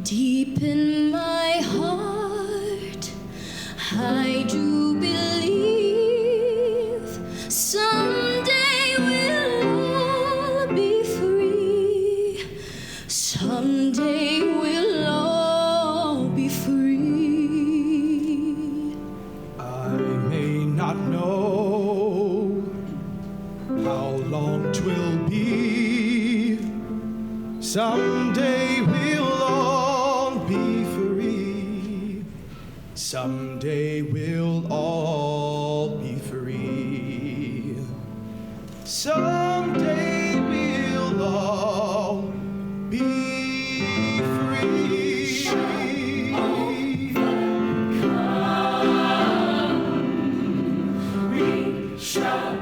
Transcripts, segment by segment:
Deep in my heart, I do believe someday we'll all be free. Someday we'll all be free. I may not know how long 'twill be. Someday we'll all be free. Someday we'll all be free. Someday we'll all be free. We shall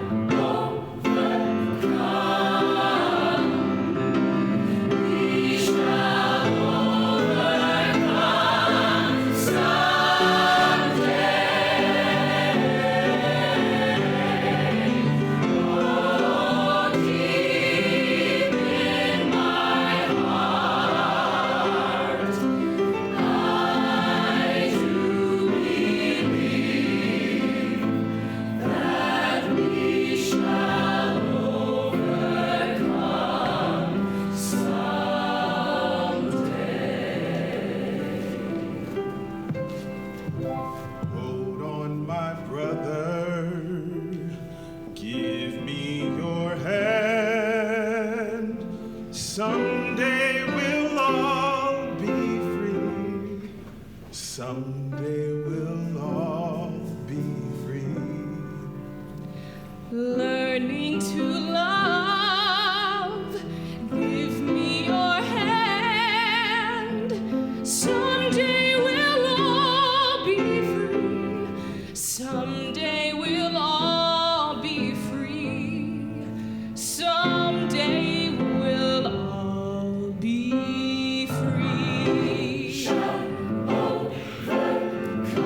someday we'll all be free. Someday we'll all be free. Learning to love, give me your hand. Someday we'll all be free. Someday we'll all be free. Someday we'll all be free. Shall overcome.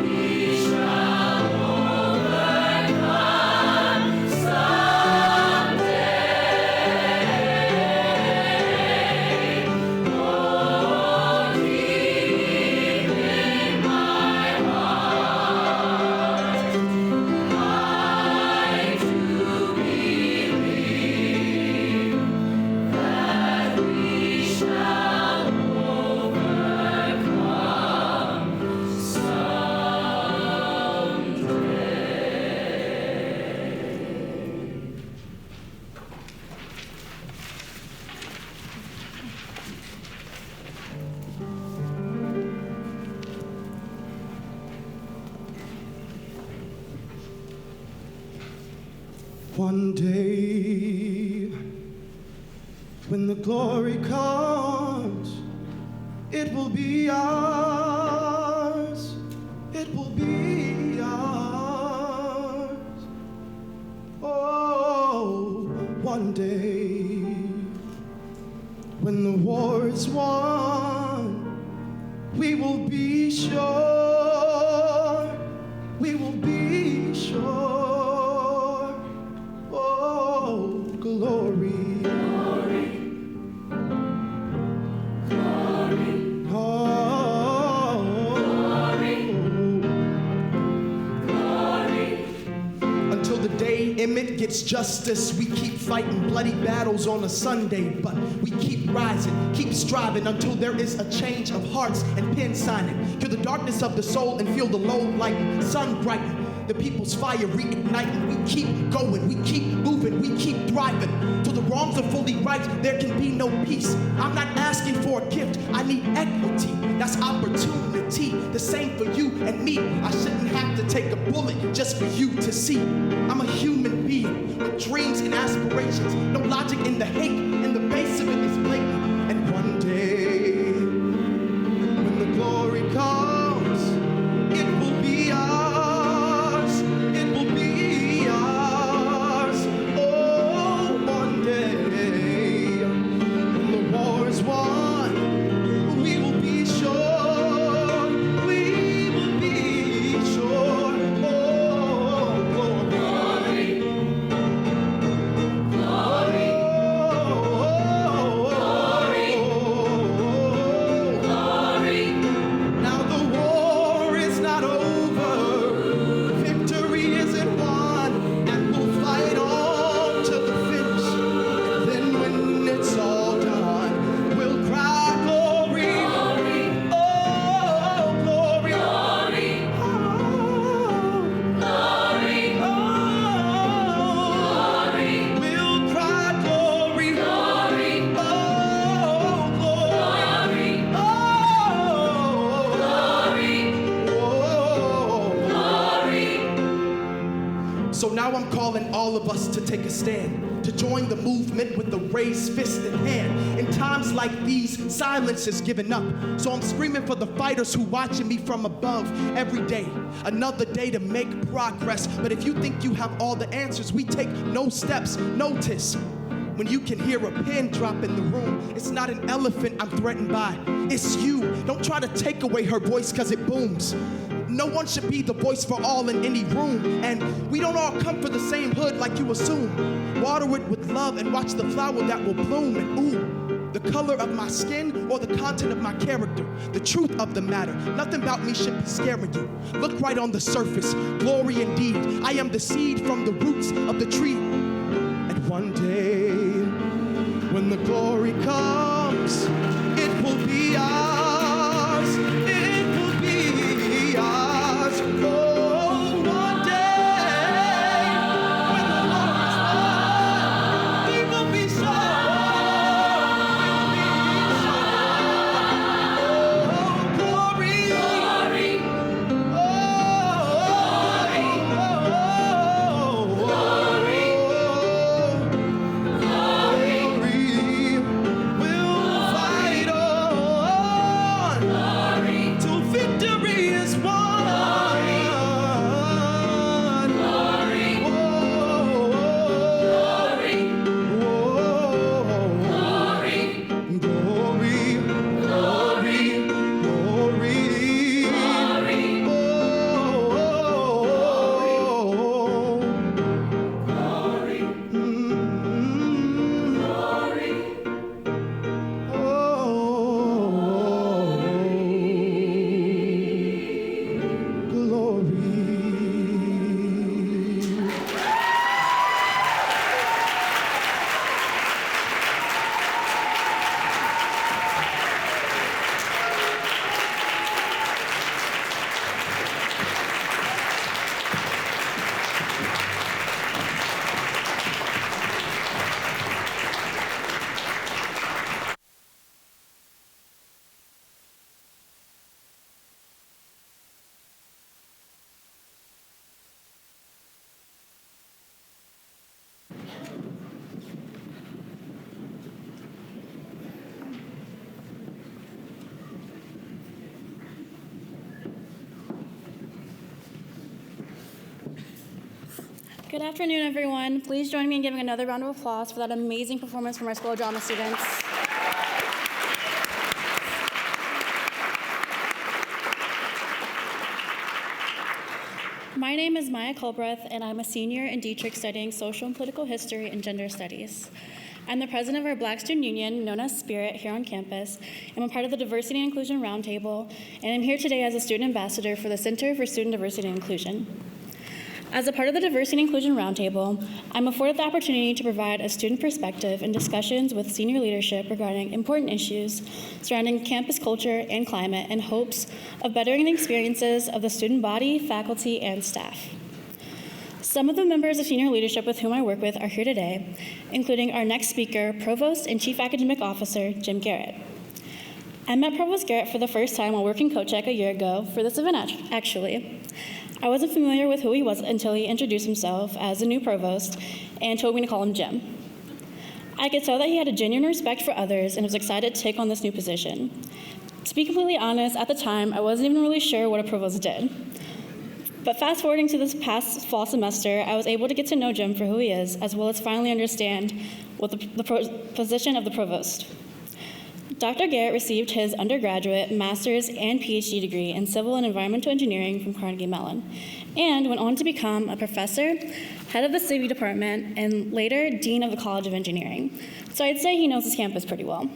We shall One day, when the glory comes, it will be ours. It will be ours. Oh, one day, when the war is won, we will be sure. We will be sure. Glory, glory, glory, oh, glory, glory. Until the day Emmett gets justice, we keep fighting bloody battles on a Sunday, but we keep rising, keep striving until there is a change of hearts and pen signing. Hear the darkness of the soul and feel the load like sun brighten. The people's fire reigniting. We keep going, we keep moving, we keep thriving. Till the wrongs are fully right, there can be no peace. I'm not asking for a gift, I need equity. That's opportunity, the same for you and me. I shouldn't have to take a bullet just for you to see. I'm a human being with dreams and aspirations. No logic in the hate, and the base of it is blatant. And one day, of us to take a stand, to join the movement with the raised fist in hand. In times like these, silence is given up. So I'm screaming for the fighters who watching me from above every day. Another day to make progress. But if you think you have all the answers, we take no steps. Notice when you can hear a pin drop in the room, it's not an elephant I'm threatened by, it's you. Don't try to take away her voice cause it booms. No one should be the voice for all in any room. And we don't all come for the same hood like you assume. Water it with love and watch the flower that will bloom. And ooh, the color of my skin or the content of my character, the truth of the matter, nothing about me should be scaring you. Look right on the surface, glory indeed. I am the seed from the roots of the tree. And one day, when the glory comes, it will be ours. It will be ours. Oh, one day, when the glory's won, we will be so. Oh, glory. Glory. Good afternoon, everyone. Please join me in giving another round of applause for that amazing performance from our School of Drama students. My name is Maya Culbreth, and I'm a senior in Dietrich studying social and political history and gender studies. I'm the president of our Black Student Union, known as Spirit, here on campus. I'm a part of the Diversity and Inclusion Roundtable, and I'm here today as a student ambassador for the Center for Student Diversity and Inclusion. As a part of the Diversity and Inclusion Roundtable, I'm afforded the opportunity to provide a student perspective in discussions with senior leadership regarding important issues surrounding campus culture and climate in hopes of bettering the experiences of the student body, faculty, and staff. Some of the members of senior leadership with whom I work with are here today, including our next speaker, Provost and Chief Academic Officer, Jim Garrett. I met Provost Garrett for the first time while working co-check a year ago for this event, actually. I wasn't familiar with who he was until he introduced himself as the new provost and told me to call him Jim. I could tell that he had a genuine respect for others and was excited to take on this new position. To be completely honest, at the time, I wasn't even really sure what a provost did. But fast forwarding to this past fall semester, I was able to get to know Jim for who he is, as well as finally understand what the position of the provost. Dr. Garrett received his undergraduate, master's, and PhD degree in civil and environmental engineering from Carnegie Mellon, and went on to become a professor, head of the civic department, and later dean of the College of Engineering. So I'd say he knows his campus pretty well.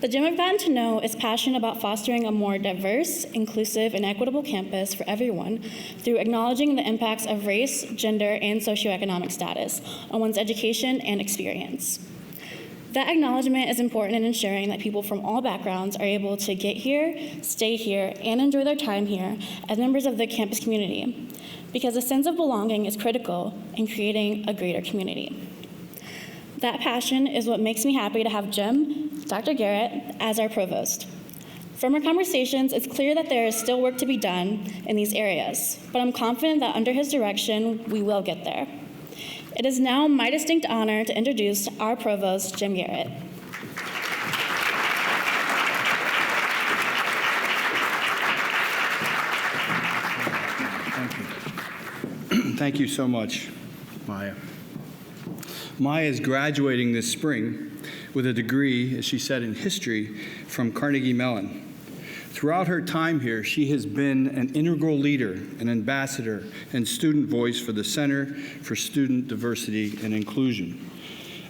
The Jim I've gotten to know is passionate about fostering a more diverse, inclusive, and equitable campus for everyone through acknowledging the impacts of race, gender, and socioeconomic status on one's education and experience. That acknowledgement is important in ensuring that people from all backgrounds are able to get here, stay here, and enjoy their time here as members of the campus community, because a sense of belonging is critical in creating a greater community. That passion is what makes me happy to have Jim, Dr. Garrett, as our provost. From our conversations, it's clear that there is still work to be done in these areas, but I'm confident that under his direction, we will get there. It is now my distinct honor to introduce our provost, Jim Garrett. Thank you so much, Maya. Maya is graduating this spring with a degree, as she said, in history from Carnegie Mellon. Throughout her time here, she has been an integral leader, an ambassador, and student voice for the Center for Student Diversity and Inclusion.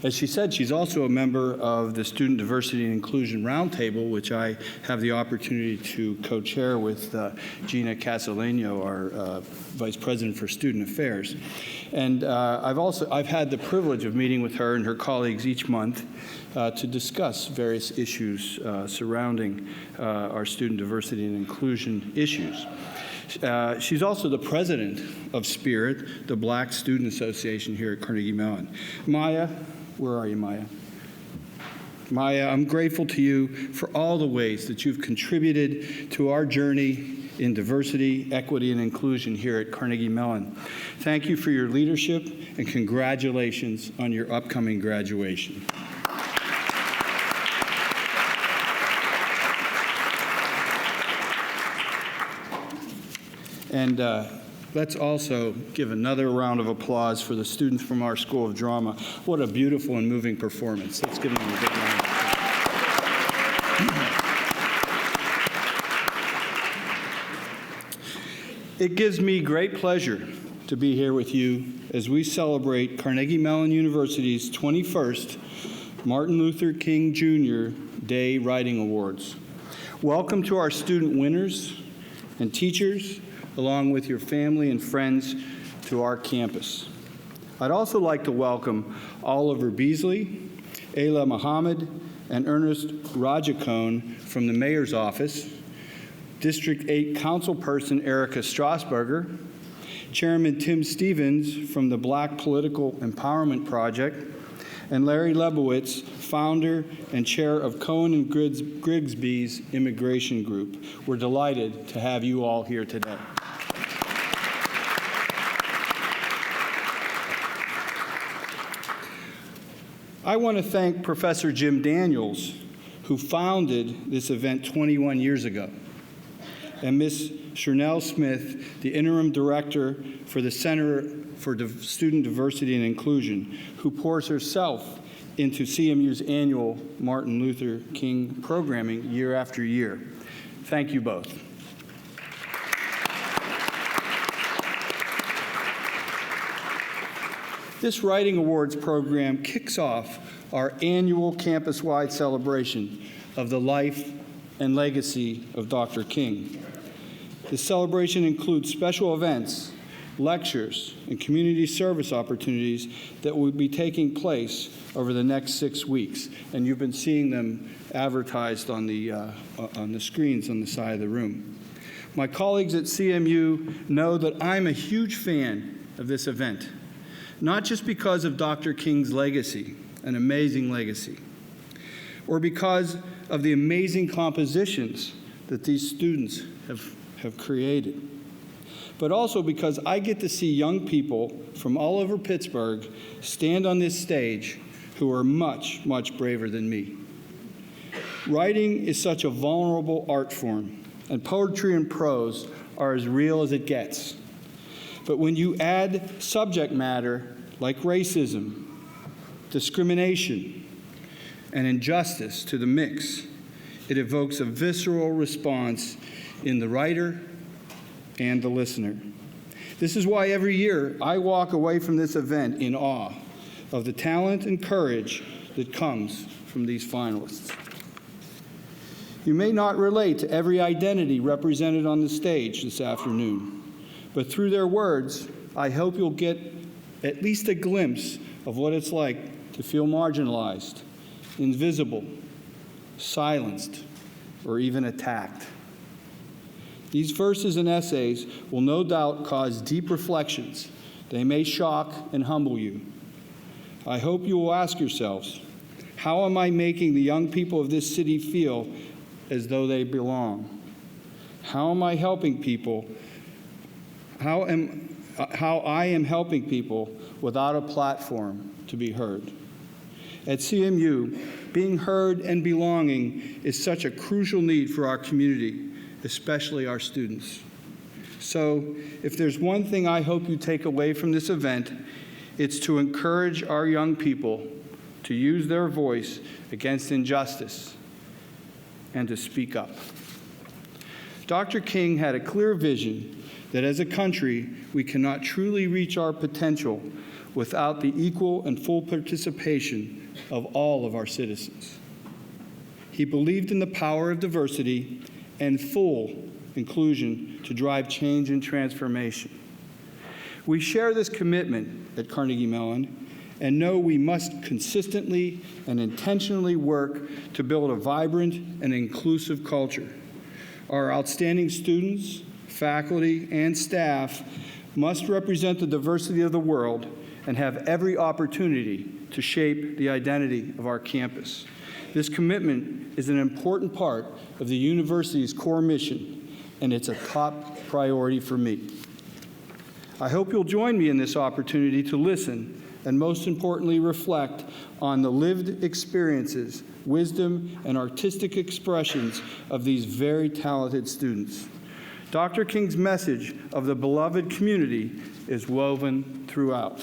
As she said, she's also a member of the Student Diversity and Inclusion Roundtable, which I have the opportunity to co-chair with Gina Casaleno, our Vice President for Student Affairs. And I've had the privilege of meeting with her and her colleagues each month to discuss various issues surrounding our student diversity and inclusion issues. She's also the president of Spirit, the Black Student Association here at Carnegie Mellon. Maya, where are you, Maya? Maya, I'm grateful to you for all the ways that you've contributed to our journey in diversity, equity, and inclusion here at Carnegie Mellon. Thank you for your leadership, and congratulations on your upcoming graduation. And let's also give another round of applause for the students from our School of Drama. What a beautiful and moving performance. Let's give them a big round of applause. It gives me great pleasure to be here with you as we celebrate Carnegie Mellon University's 21st Martin Luther King Jr. Day Writing Awards. Welcome to our student winners and teachers, along with your family and friends, to our campus. I'd also like to welcome Oliver Beasley, Ayla Muhammad, and Ernest Rajacone from the Mayor's Office, District 8 Councilperson Erica Strasburger, Chairman Tim Stevens from the Black Political Empowerment Project, and Larry Lebowitz, founder and chair of Cohen and Grigsby's Immigration Group. We're delighted to have you all here today. I want to thank Professor Jim Daniels, who founded this event 21 years ago, and Ms. Chernell Smith, the interim director for the Center for Student Diversity and Inclusion, who pours herself into CMU's annual Martin Luther King programming year after year. Thank you both. This Writing Awards program kicks off our annual campus-wide celebration of the life and legacy of Dr. King. The celebration includes special events, lectures, and community service opportunities that will be taking place over the next 6 weeks. And you've been seeing them advertised on the screens on the side of the room. My colleagues at CMU know that I'm a huge fan of this event, not just because of Dr. King's legacy, an amazing legacy, or because of the amazing compositions that these students have created, but also because I get to see young people from all over Pittsburgh stand on this stage who are much, much braver than me. Writing is such a vulnerable art form, and poetry and prose are as real as it gets. But when you add subject matter like racism, discrimination, and injustice to the mix, it evokes a visceral response in the writer and the listener. This is why every year I walk away from this event in awe of the talent and courage that comes from these finalists. You may not relate to every identity represented on the stage this afternoon, but through their words, I hope you'll get at least a glimpse of what it's like to feel marginalized, invisible, silenced, or even attacked. These verses and essays will no doubt cause deep reflections. They may shock and humble you. I hope you will ask yourselves, how am I making the young people of this city feel as though they belong? How am I helping people? How I am helping people without a platform to be heard. At CMU, being heard and belonging is such a crucial need for our community, especially our students. So, if there's one thing I hope you take away from this event, it's to encourage our young people to use their voice against injustice and to speak up. Dr. King had a clear vision that as a country, we cannot truly reach our potential without the equal and full participation of all of our citizens. He believed in the power of diversity and full inclusion to drive change and transformation. We share this commitment at Carnegie Mellon and know we must consistently and intentionally work to build a vibrant and inclusive culture. Our outstanding students, faculty, and staff must represent the diversity of the world and have every opportunity to shape the identity of our campus. This commitment is an important part of the university's core mission, and it's a top priority for me. I hope you'll join me in this opportunity to listen and, most importantly, reflect on the lived experiences, wisdom, and artistic expressions of these very talented students. Dr. King's message of the beloved community is woven throughout.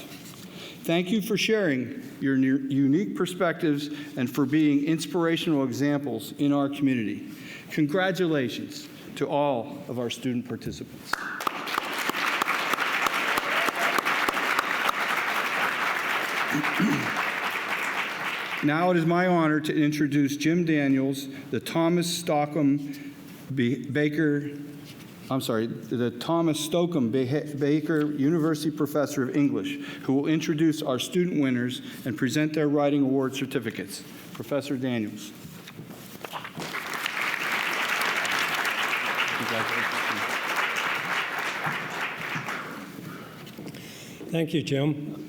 Thank you for sharing your unique perspectives and for being inspirational examples in our community. Congratulations to all of our student participants. Now it is my honor to introduce Jim Daniels, the Thomas Stockham Baker University Professor of English, who will introduce our student winners and present their writing award certificates. Professor Daniels. Thank you, Jim.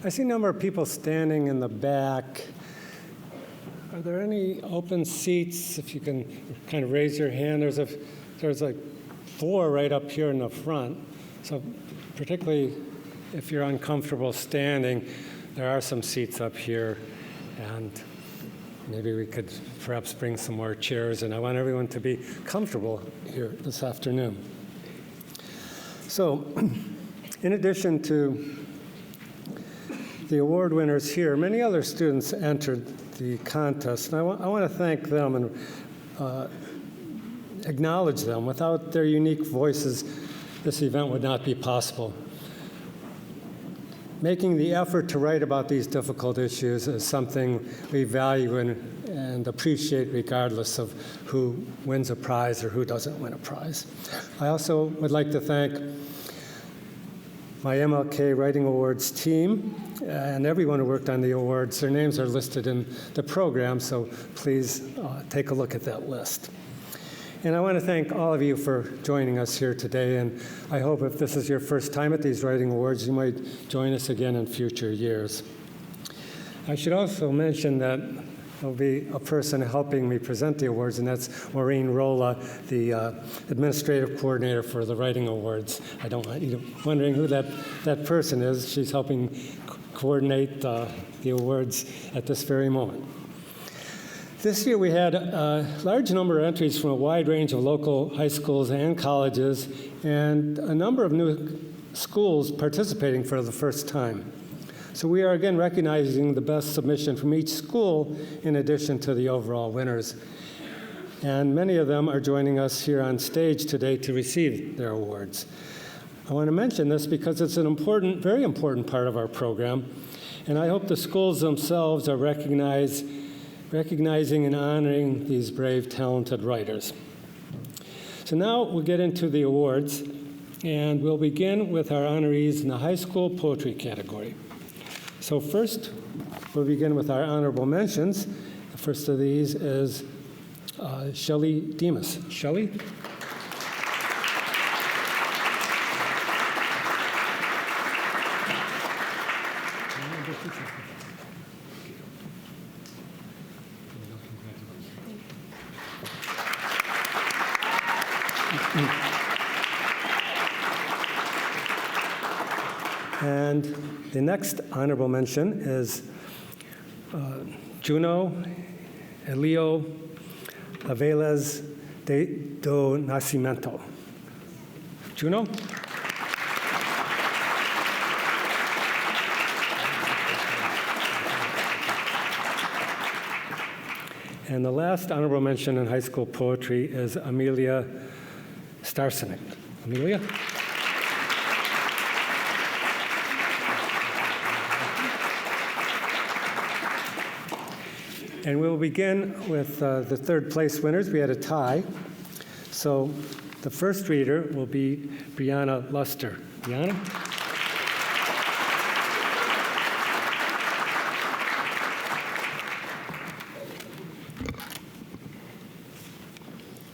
I see a number of people standing in the back. Are there any open seats? If you can kind of raise your hand. There's like 4 right up here in the front. So particularly if you're uncomfortable standing, there are some seats up here. And maybe we could perhaps bring some more chairs. And I want everyone to be comfortable here this afternoon. So in addition to the award winners here, many other students entered the contest. And I want to thank them and acknowledge them. Without their unique voices, this event would not be possible. Making the effort to write about these difficult issues is something we value and appreciate regardless of who wins a prize or who doesn't win a prize. I also would like to thank my MLK Writing Awards team and everyone who worked on the awards. Their names are listed in the program, so please take a look at that list. And I want to thank all of you for joining us here today, and I hope if this is your first time at these Writing Awards, you might join us again in future years. I should also mention that there'll be a person helping me present the awards, and that's Maureen Rolla, the administrative coordinator for the Writing Awards. I don't want you wondering who that person is. She's helping coordinate the awards at this very moment. This year we had a large number of entries from a wide range of local high schools and colleges, and a number of new schools participating for the first time. So we are again recognizing the best submission from each school in addition to the overall winners. And many of them are joining us here on stage today to receive their awards. I want to mention this because it's an important, very important part of our program, and I hope the schools themselves are recognizing and honoring these brave, talented writers. So now we'll get into the awards, and we'll begin with our honorees in the high school poetry category. So first, we'll begin with our honorable mentions. The first of these is Shelley Demas. Shelley? And the next honorable mention is Juno Elio Avelas do Nascimento. Juno? And the last honorable mention in high school poetry is Amelia Starsenik. Amelia? And we'll begin with the third place winners. We had a tie. So the first reader will be Brianna Luster. Brianna?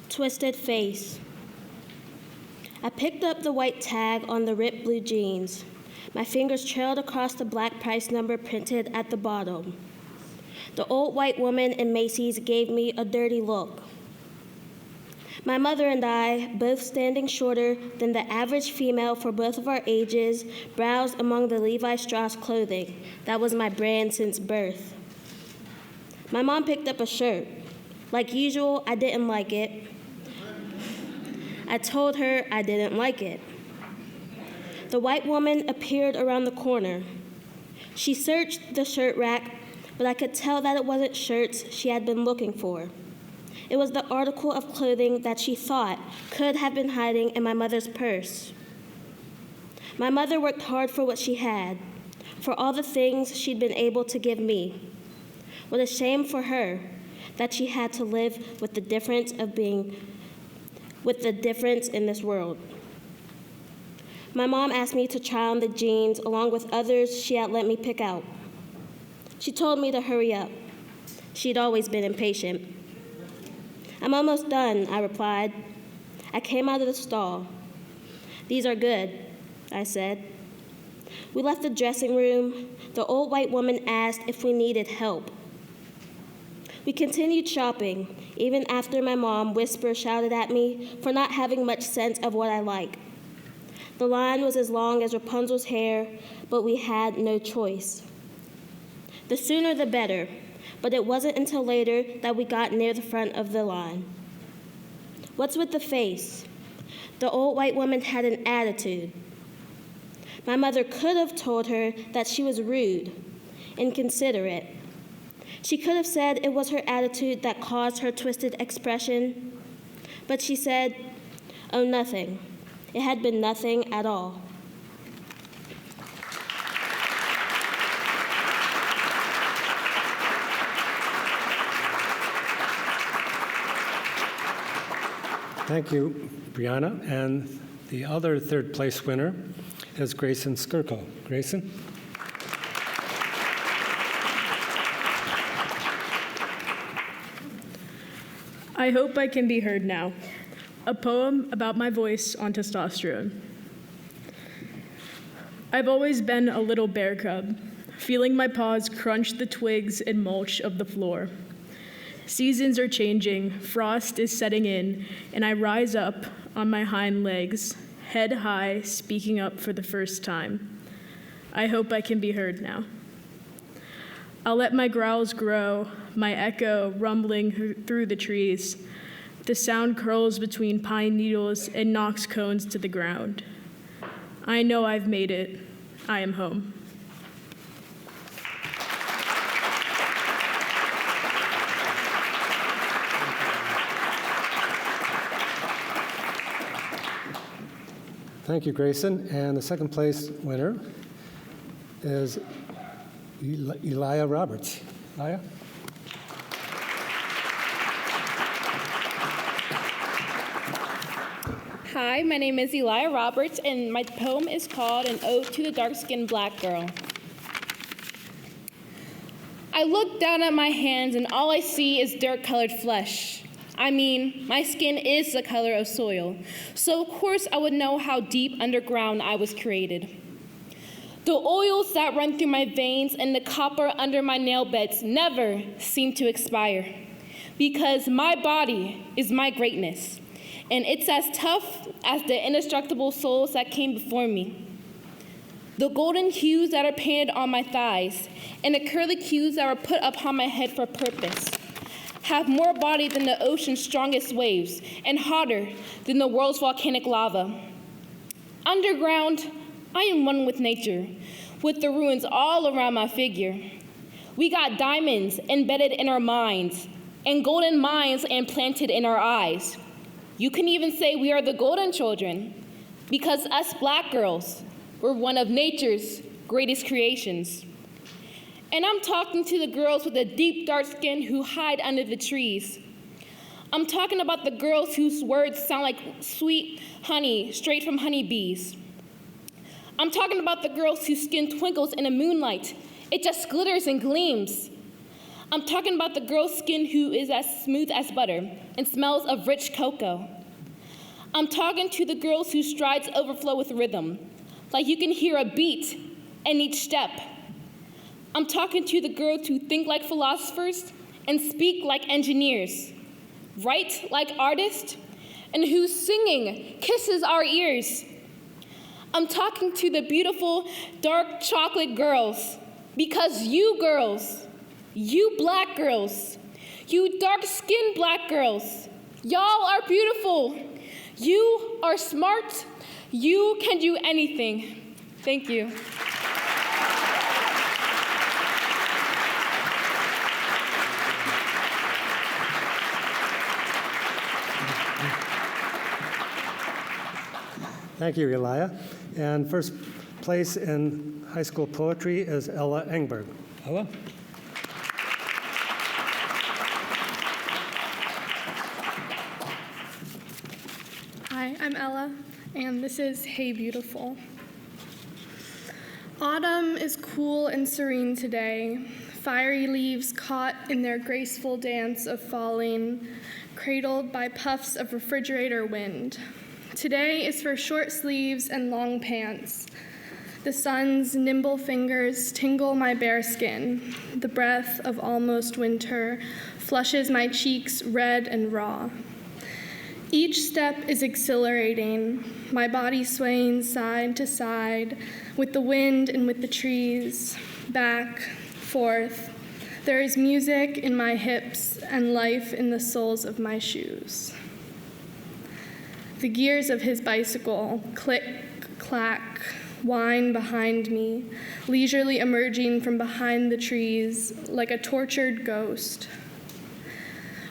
Twisted face. I picked up the white tag on the ripped blue jeans. My fingers trailed across the black price number printed at the bottom. The old white woman in Macy's gave me a dirty look. My mother and I, both standing shorter than the average female for both of our ages, browsed among the Levi Strauss clothing. That was my brand since birth. My mom picked up a shirt. Like usual, I didn't like it. I told her I didn't like it. The white woman appeared around the corner. She searched the shirt rack, but I could tell that it wasn't shirts she had been looking for. It was the article of clothing that she thought could have been hiding in my mother's purse. My mother worked hard for what she had, for all the things she'd been able to give me. What a shame for her that she had to live with the difference in this world. My mom asked me to try on the jeans along with others she had let me pick out. She told me to hurry up. She'd always been impatient. I'm almost done, I replied. I came out of the stall. These are good, I said. We left the dressing room. The old white woman asked if we needed help. We continued shopping, even after my mom shouted at me for not having much sense of what I like. The line was as long as Rapunzel's hair, but we had no choice. The sooner the better, but it wasn't until later that we got near the front of the line. What's with the face? The old white woman had an attitude. My mother could have told her that she was rude, inconsiderate. She could have said it was her attitude that caused her twisted expression, but she said, oh, nothing. It had been nothing at all. Thank you, Brianna. And the other third place winner is Grayson Skirko. Grayson? I hope I can be heard now. A poem about my voice on testosterone. I've always been a little bear cub, feeling my paws crunch the twigs and mulch of the floor. Seasons are changing, frost is setting in, and I rise up on my hind legs, head high, speaking up for the first time. I hope I can be heard now. I'll let my growls grow, my echo rumbling through the trees. The sound curls between pine needles and knocks cones to the ground. I know I've made it. I am home. Thank you, Grayson. And the second place winner is Lyle Roberts. Lyle? Hi, my name is Lyle Roberts, and my poem is called An Ode to the Dark-Skinned Black Girl. I look down at my hands, and all I see is dirt-colored flesh. I mean, my skin is the color of soil, so of course I would know how deep underground I was created. The oils that run through my veins and the copper under my nail beds never seem to expire, because my body is my greatness, and it's as tough as the indestructible souls that came before me. the golden hues that are painted on my thighs, and the curly cues that were put upon my head for purpose, have more body than the ocean's strongest waves, and hotter than the world's volcanic lava. Underground, I am one with nature, with the ruins all around my figure. We got diamonds embedded in our minds, and golden mines implanted in our eyes. You can even say we are the golden children, because us black girls were one of nature's greatest creations. And I'm talking to the girls with the deep, dark skin who hide under the trees. I'm talking about the girls whose words sound like sweet honey straight from honeybees. I'm talking about the girls whose skin twinkles in the moonlight. It just glitters and gleams. I'm talking about the girl's skin who is as smooth as butter and smells of rich cocoa. I'm talking to the girls whose strides overflow with rhythm, like you can hear a beat in each step. I'm talking to the girls who think like philosophers and speak like engineers, write like artists, and whose singing kisses our ears. I'm talking to the beautiful dark chocolate girls, because you girls, you black girls, you dark-skinned black girls, y'all are beautiful. You are smart. You can do anything. Thank you. Thank you, Elia. And first place in high school poetry is Ella Engberg. Ella? Hi, I'm Ella, and this is Hey Beautiful. Autumn is cool and serene today, fiery leaves caught in their graceful dance of falling, cradled by puffs of refrigerator wind. Today is for short sleeves and long pants. The sun's nimble fingers tingle my bare skin. The breath of almost winter flushes my cheeks red and raw. Each step is exhilarating, my body swaying side to side with the wind and with the trees, back, forth. There is music in my hips and life in the soles of my shoes. The gears of his bicycle click, clack, whine behind me, leisurely emerging from behind the trees like a tortured ghost.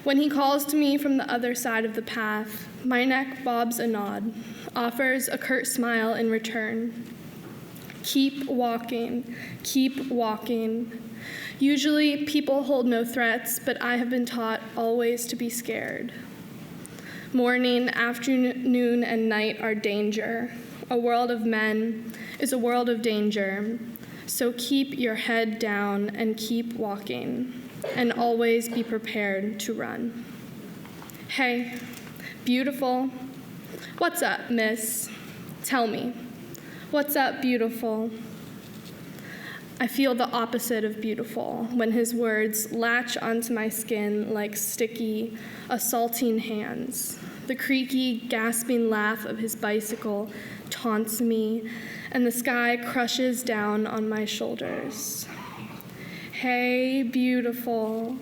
When he calls to me from the other side of the path, my neck bobs a nod, offers a curt smile in return. Keep walking, keep walking. Usually people hold no threats, but I have been taught always to be scared. Morning, afternoon, and night are danger. A world of men is a world of danger. So keep your head down and keep walking, and always be prepared to run. Hey, beautiful. What's up, miss? Tell me. What's up, beautiful? I feel the opposite of beautiful when his words latch onto my skin like sticky, assaulting hands. The creaky, gasping laugh of his bicycle taunts me, and the sky crushes down on my shoulders. Hey, beautiful.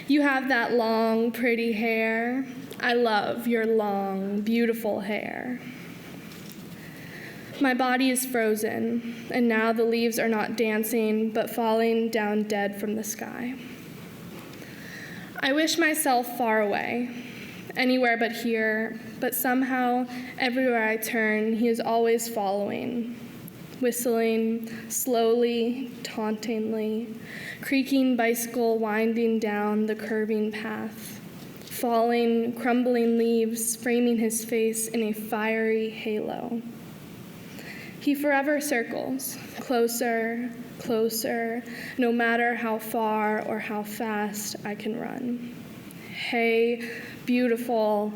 You have that long, pretty hair. I love your long, beautiful hair. My body is frozen, and now the leaves are not dancing, but falling down dead from the sky. I wish myself far away, anywhere but here, but somehow, everywhere I turn, he is always following, whistling, slowly, tauntingly, creaking bicycle winding down the curving path, falling, crumbling leaves framing his face in a fiery halo. He forever circles, closer, closer, no matter how far or how fast I can run. Hey, beautiful.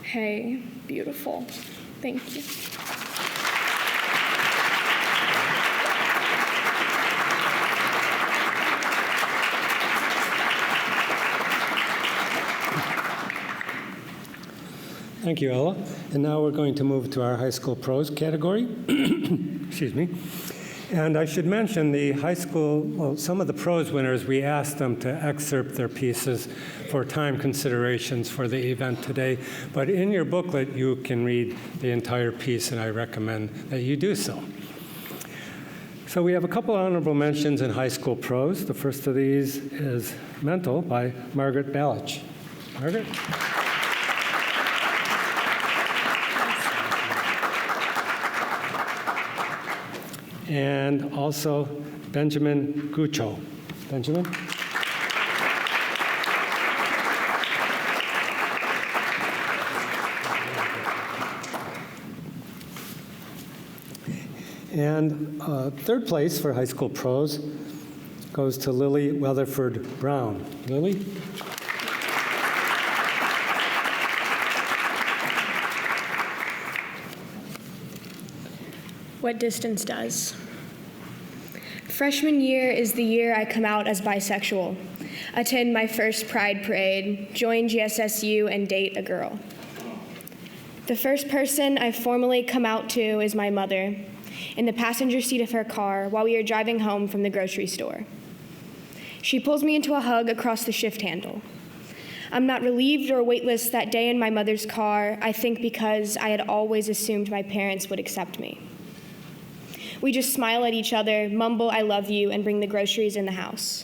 Hey, beautiful. Thank you. Thank you, Ella. And now we're going to move to our high school prose category. Excuse me. And I should mention the high school, well, some of the prize winners, we asked them to excerpt their pieces for time considerations for the event today. But in your booklet, you can read the entire piece, and I recommend that you do so. So we have a couple honorable mentions in high school prose. The first of these is Mental by Margaret Balich. Margaret? And also Benjamin Gucho. Benjamin? And third place for high school prose goes to Lily Weatherford Brown. Lily? What distance does. Freshman year is the year I come out as bisexual, attend my first Pride Parade, join GSSU, and date a girl. The first person I formally come out to is my mother, in the passenger seat of her car while we are driving home from the grocery store. She pulls me into a hug across the shift handle. I'm not relieved or weightless that day in my mother's car, I think because I had always assumed my parents would accept me. We just smile at each other, mumble I love you, and bring the groceries in the house.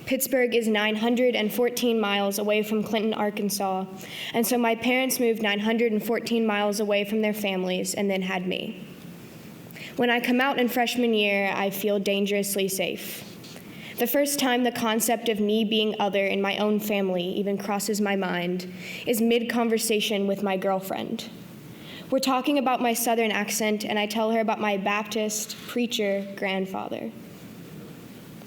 Pittsburgh is 914 miles away from Clinton, Arkansas, and so my parents moved 914 miles away from their families and then had me. When I come out in freshman year, I feel dangerously safe. The first time the concept of me being other in my own family even crosses my mind is mid-conversation with my girlfriend. We're talking about my Southern accent, and I tell her about my Baptist preacher grandfather.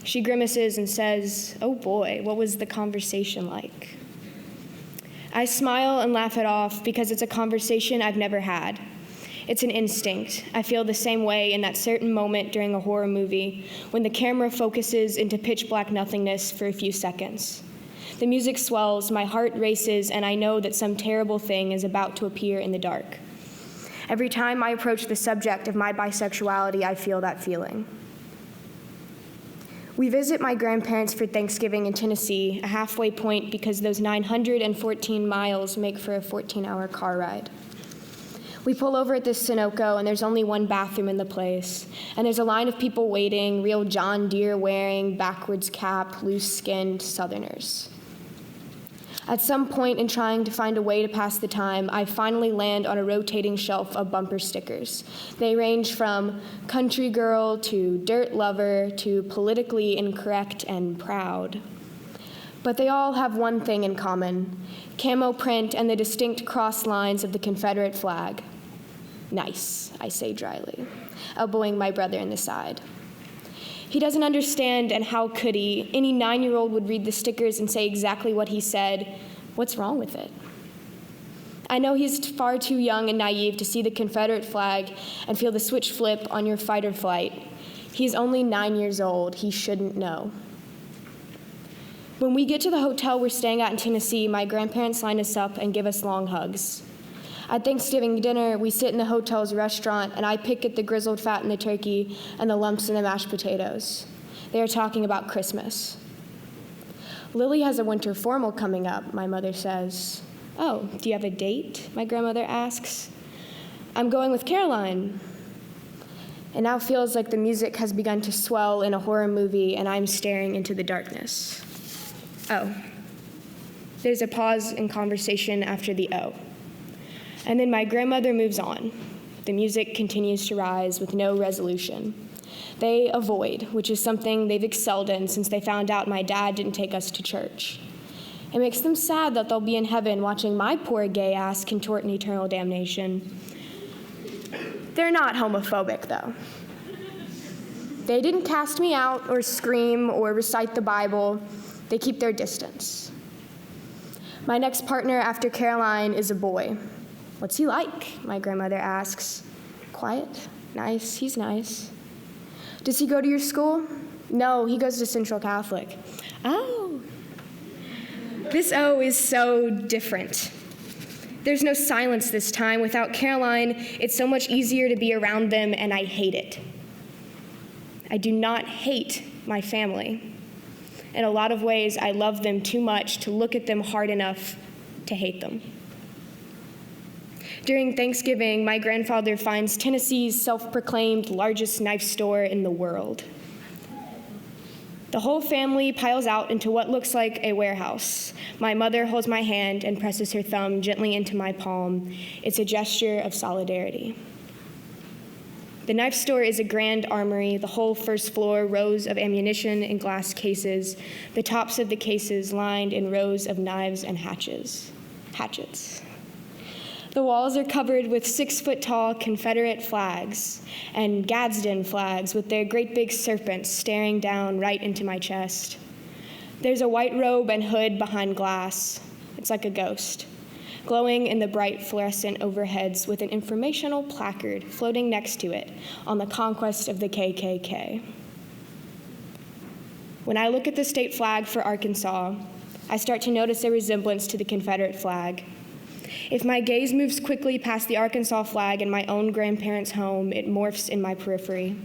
She grimaces and says, "Oh boy, what was the conversation like?" I smile and laugh it off because it's a conversation I've never had. It's an instinct. I feel the same way in that certain moment during a horror movie when the camera focuses into pitch black nothingness for a few seconds. The music swells, my heart races, and I know that some terrible thing is about to appear in the dark. Every time I approach the subject of my bisexuality, I feel that feeling. We visit my grandparents for Thanksgiving in Tennessee, a halfway point because those 914 miles make for a 14-hour car ride. We pull over at this Sunoco, and there's only one bathroom in the place. And there's a line of people waiting, real John Deere wearing, backwards cap, loose-skinned Southerners. At some point in trying to find a way to pass the time, I finally land on a rotating shelf of bumper stickers. They range from country girl to dirt lover to politically incorrect and proud. But they all have one thing in common: camo print and the distinct cross lines of the Confederate flag. Nice, I say dryly, elbowing my brother in the side. He doesn't understand, and how could he? Any 9-year-old would read the stickers and say exactly what he said. What's wrong with it? I know he's far too young and naive to see the Confederate flag and feel the switch flip on your fight or flight. He's only 9 years old. He shouldn't know. When we get to the hotel we're staying at in Tennessee, my grandparents line us up and give us long hugs. At Thanksgiving dinner, we sit in the hotel's restaurant, and I pick at the grizzled fat in the turkey and the lumps in the mashed potatoes. They are talking about Christmas. Lily has a winter formal coming up, my mother says. Oh, do you have a date? My grandmother asks. I'm going with Caroline. It now feels like the music has begun to swell in a horror movie, and I'm staring into the darkness. Oh. There's a pause in conversation after the oh. And then my grandmother moves on. The music continues to rise with no resolution. They avoid, which is something they've excelled in since they found out my dad didn't take us to church. It makes them sad that they'll be in heaven watching my poor gay ass contort in eternal damnation. They're not homophobic, though. They didn't cast me out or scream or recite the Bible. They keep their distance. My next partner after Caroline is a boy. What's he like? My grandmother asks. Quiet, nice, he's nice. Does he go to your school? No, he goes to Central Catholic. Oh. This O is so different. There's no silence this time. Without Caroline, it's so much easier to be around them, and I hate it. I do not hate my family. In a lot of ways, I love them too much to look at them hard enough to hate them. During Thanksgiving, my grandfather finds Tennessee's self-proclaimed largest knife store in the world. The whole family piles out into what looks like a warehouse. My mother holds my hand and presses her thumb gently into my palm. It's a gesture of solidarity. The knife store is a grand armory, the whole first floor rows of ammunition in glass cases, the tops of the cases lined in rows of knives and hatchets. The walls are covered with 6-foot-tall Confederate flags and Gadsden flags with their great big serpents staring down right into my chest. There's a white robe and hood behind glass. It's like a ghost, glowing in the bright fluorescent overheads with an informational placard floating next to it on the conquest of the KKK. When I look at the state flag for Arkansas, I start to notice a resemblance to the Confederate flag. If my gaze moves quickly past the Arkansas flag in my own grandparents' home, it morphs in my periphery.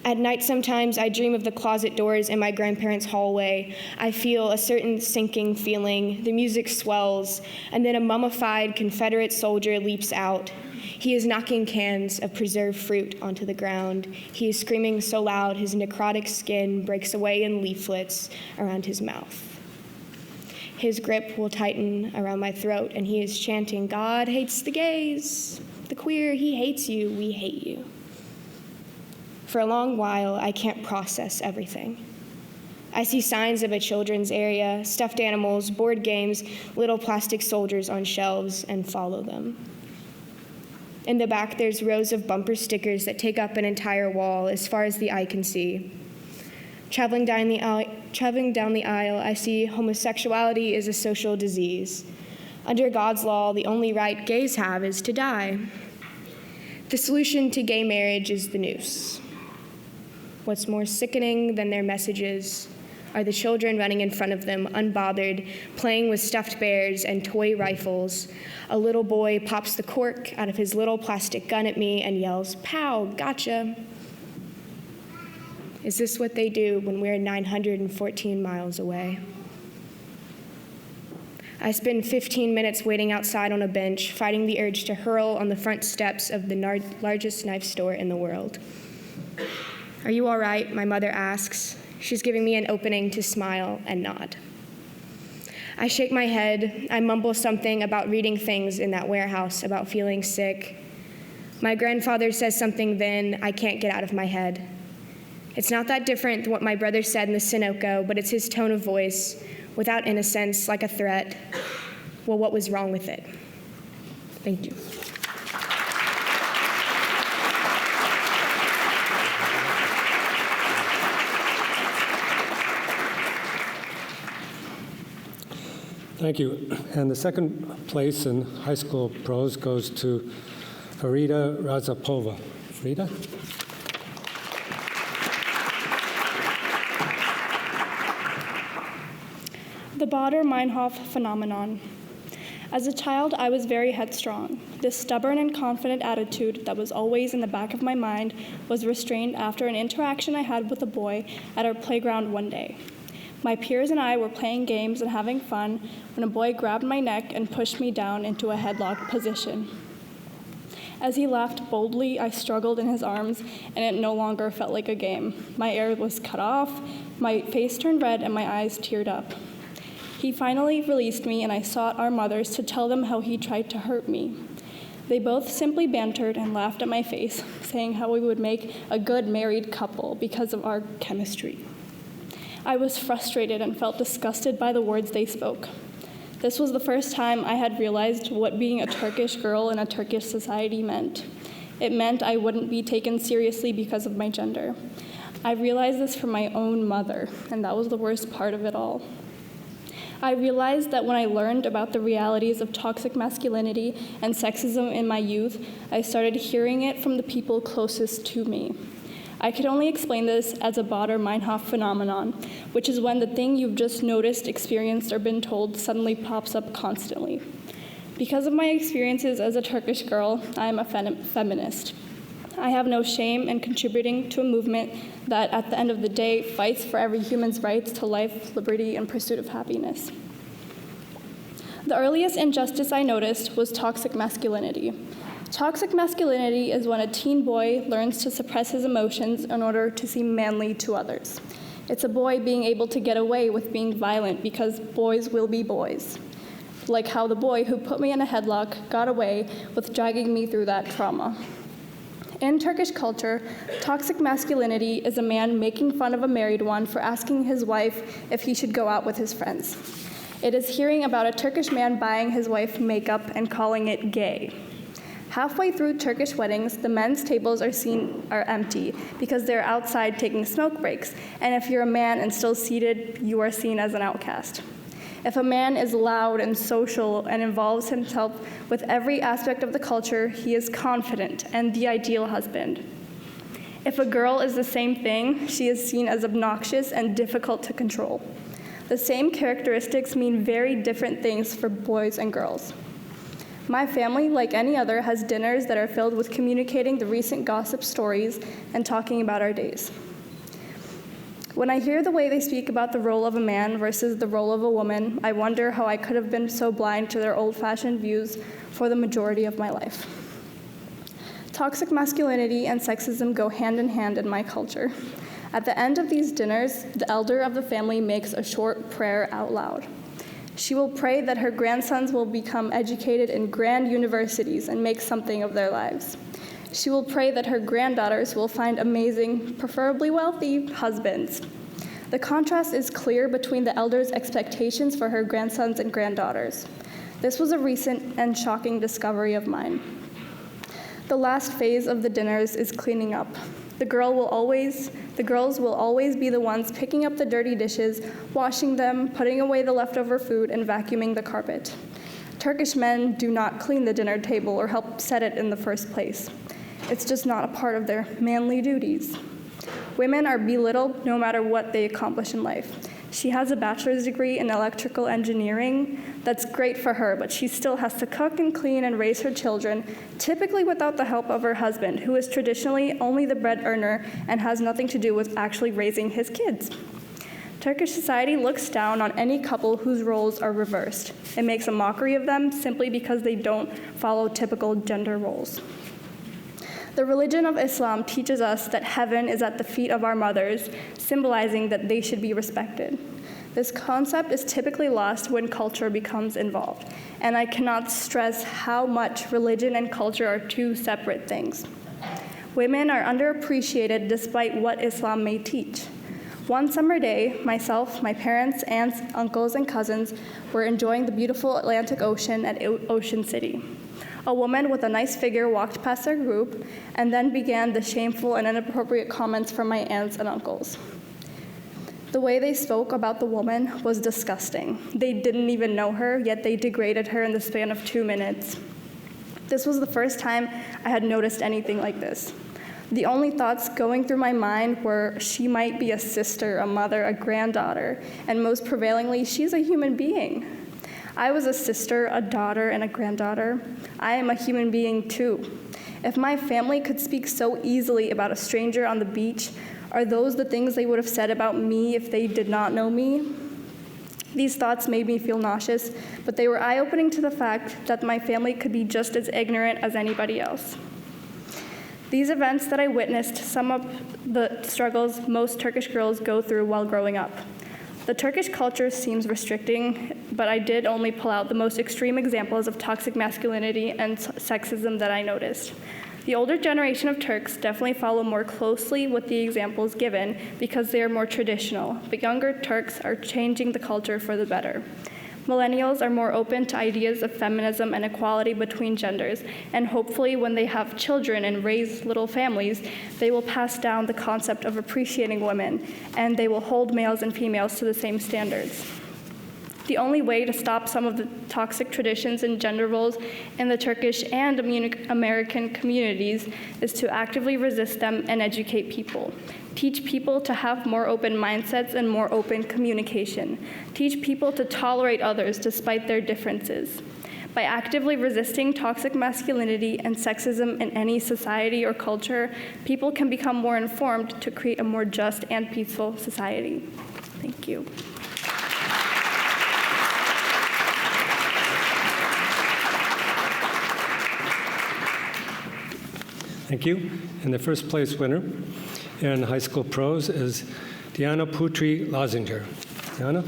At night, sometimes I dream of the closet doors in my grandparents' hallway. I feel a certain sinking feeling. The music swells, and then a mummified Confederate soldier leaps out. He is knocking cans of preserved fruit onto the ground. He is screaming so loud his necrotic skin breaks away in leaflets around his mouth. His grip will tighten around my throat, and he is chanting, "God hates the gays, the queer, he hates you, we hate you." For a long while, I can't process everything. I see signs of a children's area, stuffed animals, board games, little plastic soldiers on shelves, and follow them. In the back, there's rows of bumper stickers that take up an entire wall as far as the eye can see. Traveling down the aisle, I see homosexuality is a social disease. Under God's law, the only right gays have is to die. The solution to gay marriage is the noose. What's more sickening than their messages are the children running in front of them, unbothered, playing with stuffed bears and toy rifles. A little boy pops the cork out of his little plastic gun at me and yells, "Pow, gotcha." Is this what they do when we're 914 miles away? I spend 15 minutes waiting outside on a bench, fighting the urge to hurl on the front steps of the largest knife store in the world. "Are you all right?" my mother asks. She's giving me an opening to smile and nod. I shake my head. I mumble something about reading things in that warehouse, about feeling sick. My grandfather says something then I can't get out of my head. It's not that different than what my brother said in the Sunoco, but it's his tone of voice, without innocence, like a threat. Well, what was wrong with it? Thank you. Thank you. And the second place in high school prose goes to Farida Razapova. Farida? The Baader-Meinhof Phenomenon. As a child, I was very headstrong. This stubborn and confident attitude that was always in the back of my mind was restrained after an interaction I had with a boy at our playground one day. My peers and I were playing games and having fun when a boy grabbed my neck and pushed me down into a headlock position. As he laughed boldly, I struggled in his arms, and it no longer felt like a game. My air was cut off, my face turned red, and my eyes teared up. He finally released me, and I sought our mothers to tell them how he tried to hurt me. They both simply bantered and laughed at my face, saying how we would make a good married couple because of our chemistry. I was frustrated and felt disgusted by the words they spoke. This was the first time I had realized what being a Turkish girl in a Turkish society meant. It meant I wouldn't be taken seriously because of my gender. I realized this from my own mother, and that was the worst part of it all. I realized that when I learned about the realities of toxic masculinity and sexism in my youth, I started hearing it from the people closest to me. I could only explain this as a Baader-Meinhof phenomenon, which is when the thing you've just noticed, experienced, or been told suddenly pops up constantly. Because of my experiences as a Turkish girl, I am a feminist. I have no shame in contributing to a movement that, at the end of the day, fights for every human's rights to life, liberty, and pursuit of happiness. The earliest injustice I noticed was toxic masculinity. Toxic masculinity is when a teen boy learns to suppress his emotions in order to seem manly to others. It's a boy being able to get away with being violent because boys will be boys. Like how the boy who put me in a headlock got away with dragging me through that trauma. In Turkish culture, toxic masculinity is a man making fun of a married one for asking his wife if he should go out with his friends. It is hearing about a Turkish man buying his wife makeup and calling it gay. Halfway through Turkish weddings, the men's tables are empty because they're outside taking smoke breaks, and if you're a man and still seated, you are seen as an outcast. If a man is loud and social and involves himself with every aspect of the culture, he is confident and the ideal husband. If a girl is the same thing, she is seen as obnoxious and difficult to control. The same characteristics mean very different things for boys and girls. My family, like any other, has dinners that are filled with communicating the recent gossip stories and talking about our days. When I hear the way they speak about the role of a man versus the role of a woman, I wonder how I could have been so blind to their old-fashioned views for the majority of my life. Toxic masculinity and sexism go hand in hand in my culture. At the end of these dinners, the elder of the family makes a short prayer out loud. She will pray that her grandsons will become educated in grand universities and make something of their lives. She will pray that her granddaughters will find amazing, preferably wealthy, husbands. The contrast is clear between the elder's expectations for her grandsons and granddaughters. This was a recent and shocking discovery of mine. The last phase of the dinners is cleaning up. The girls will always be the ones picking up the dirty dishes, washing them, putting away the leftover food, and vacuuming the carpet. Turkish men do not clean the dinner table or help set it in the first place. It's just not a part of their manly duties. Women are belittled no matter what they accomplish in life. She has a bachelor's degree in electrical engineering. That's great for her, but she still has to cook and clean and raise her children, typically without the help of her husband, who is traditionally only the bread earner and has nothing to do with actually raising his kids. Turkish society looks down on any couple whose roles are reversed. It makes a mockery of them simply because they don't follow typical gender roles. The religion of Islam teaches us that heaven is at the feet of our mothers, symbolizing that they should be respected. This concept is typically lost when culture becomes involved, and I cannot stress how much religion and culture are two separate things. Women are underappreciated despite what Islam may teach. One summer day, myself, my parents, aunts, uncles, and cousins were enjoying the beautiful Atlantic Ocean at Ocean City. A woman with a nice figure walked past our group and then began the shameful and inappropriate comments from my aunts and uncles. The way they spoke about the woman was disgusting. They didn't even know her, yet they degraded her in the span of 2 minutes. This was the first time I had noticed anything like this. The only thoughts going through my mind were she might be a sister, a mother, a granddaughter, and most prevailingly, she's a human being. I was a sister, a daughter, and a granddaughter. I am a human being too. If my family could speak so easily about a stranger on the beach, are those the things they would have said about me if they did not know me? These thoughts made me feel nauseous, but they were eye-opening to the fact that my family could be just as ignorant as anybody else. These events that I witnessed some of the struggles most Turkish girls go through while growing up. The Turkish culture seems restricting, but I did only pull out the most extreme examples of toxic masculinity and sexism that I noticed. The older generation of Turks definitely follow more closely with the examples given because they are more traditional, but younger Turks are changing the culture for the better. Millennials are more open to ideas of feminism and equality between genders, and hopefully when they have children and raise little families, they will pass down the concept of appreciating women, and they will hold males and females to the same standards. The only way to stop some of the toxic traditions and gender roles in the Turkish and American communities is to actively resist them and educate people. Teach people to have more open mindsets and more open communication. Teach people to tolerate others despite their differences. By actively resisting toxic masculinity and sexism in any society or culture, people can become more informed to create a more just and peaceful society. Thank you. Thank you. And the first place winner in high school prose is Diana Putri Lozinger. Diana?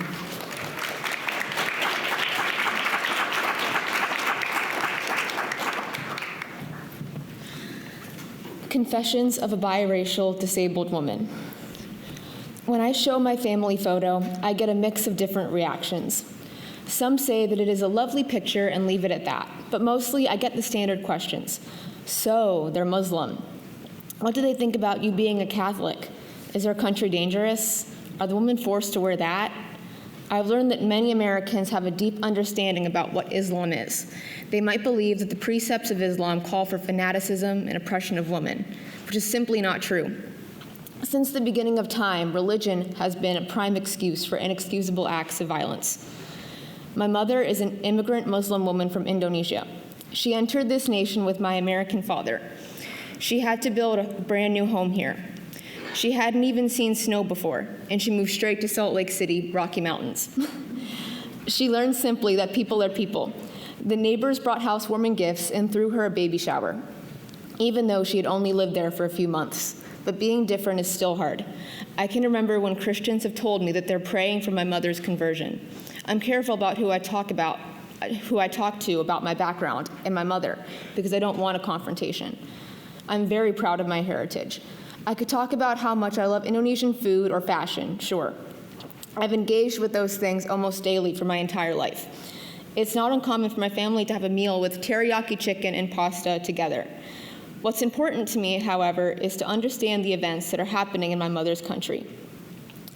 Confessions of a biracial disabled woman. When I show my family photo, I get a mix of different reactions. Some say that it is a lovely picture and leave it at that, but mostly I get the standard questions. So, they're Muslim. What do they think about you being a Catholic? Is our country dangerous? Are the women forced to wear that? I've learned that many Americans have a deep understanding about what Islam is. They might believe that the precepts of Islam call for fanaticism and oppression of women, which is simply not true. Since the beginning of time, religion has been a prime excuse for inexcusable acts of violence. My mother is an immigrant Muslim woman from Indonesia. She entered this nation with my American father. She had to build a brand new home here. She hadn't even seen snow before, and she moved straight to Salt Lake City, Rocky Mountains. She learned simply that people are people. The neighbors brought housewarming gifts and threw her a baby shower, even though she had only lived there for a few months. But being different is still hard. I can remember when Christians have told me that they're praying for my mother's conversion. I'm careful about who I talk to about my background and my mother, because I don't want a confrontation. I'm very proud of my heritage. I could talk about how much I love Indonesian food or fashion, sure. I've engaged with those things almost daily for my entire life. It's not uncommon for my family to have a meal with teriyaki chicken and pasta together. What's important to me, however, is to understand the events that are happening in my mother's country.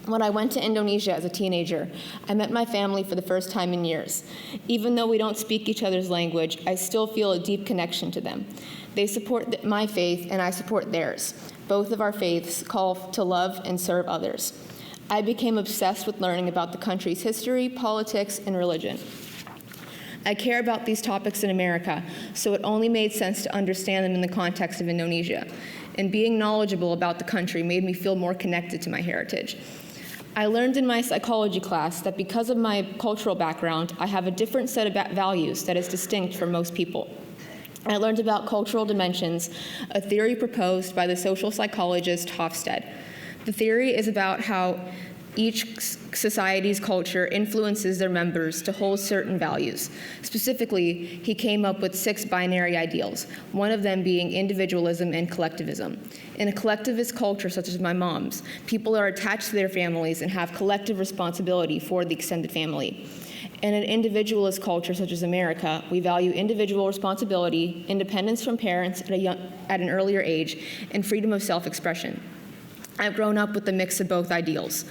When I went to Indonesia as a teenager, I met my family for the first time in years. Even though we don't speak each other's language, I still feel a deep connection to them. They support my faith, and I support theirs. Both of our faiths call to love and serve others. I became obsessed with learning about the country's history, politics, and religion. I care about these topics in America, so it only made sense to understand them in the context of Indonesia. And being knowledgeable about the country made me feel more connected to my heritage. I learned in my psychology class that because of my cultural background, I have a different set of values that is distinct from most people. I learned about cultural dimensions, a theory proposed by the social psychologist Hofstede. The theory is about how each society's culture influences their members to hold certain values. Specifically, he came up with 6 binary ideals, one of them being individualism and collectivism. In a collectivist culture such as my mom's, people are attached to their families and have collective responsibility for the extended family. In an individualist culture such as America, we value individual responsibility, independence from parents at an earlier age, and freedom of self-expression. I've grown up with a mix of both ideals.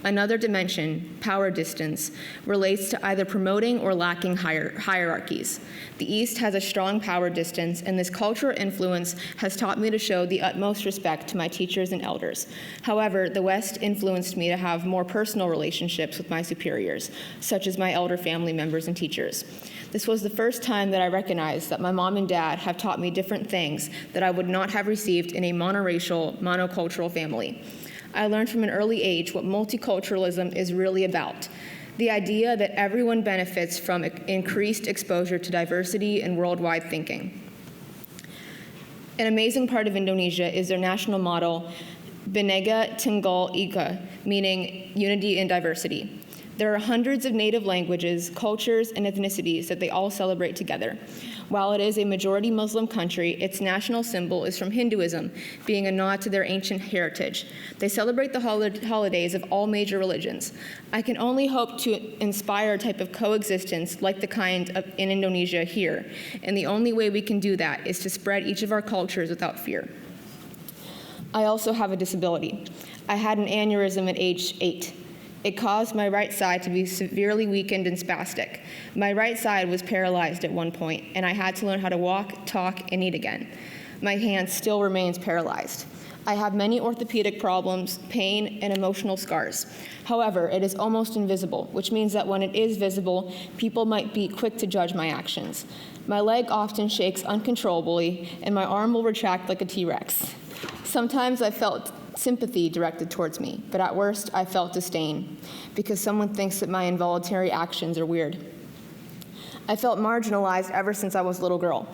Another dimension, power distance, relates to either promoting or lacking hierarchies. The East has a strong power distance, and this cultural influence has taught me to show the utmost respect to my teachers and elders. However, the West influenced me to have more personal relationships with my superiors, such as my elder family members and teachers. This was the first time that I recognized that my mom and dad have taught me different things that I would not have received in a monoracial, monocultural family. I learned from an early age what multiculturalism is really about. The idea that everyone benefits from increased exposure to diversity and worldwide thinking. An amazing part of Indonesia is their national motto, Bhinneka Tunggal Ika, meaning unity in diversity. There are hundreds of native languages, cultures, and ethnicities that they all celebrate together. While it is a majority Muslim country, its national symbol is from Hinduism, being a nod to their ancient heritage. They celebrate the holidays of all major religions. I can only hope to inspire a type of coexistence like the kind in Indonesia here, and the only way we can do that is to spread each of our cultures without fear. I also have a disability. I had an aneurysm at age 8. It caused my right side to be severely weakened and spastic. My right side was paralyzed at one point, and I had to learn how to walk, talk, and eat again. My hand still remains paralyzed. I have many orthopedic problems, pain, and emotional scars. However, it is almost invisible, which means that when it is visible, people might be quick to judge my actions. My leg often shakes uncontrollably, and my arm will retract like a T-Rex. Sometimes I felt sympathy directed towards me, but at worst, I felt disdain, because someone thinks that my involuntary actions are weird. I felt marginalized ever since I was a little girl.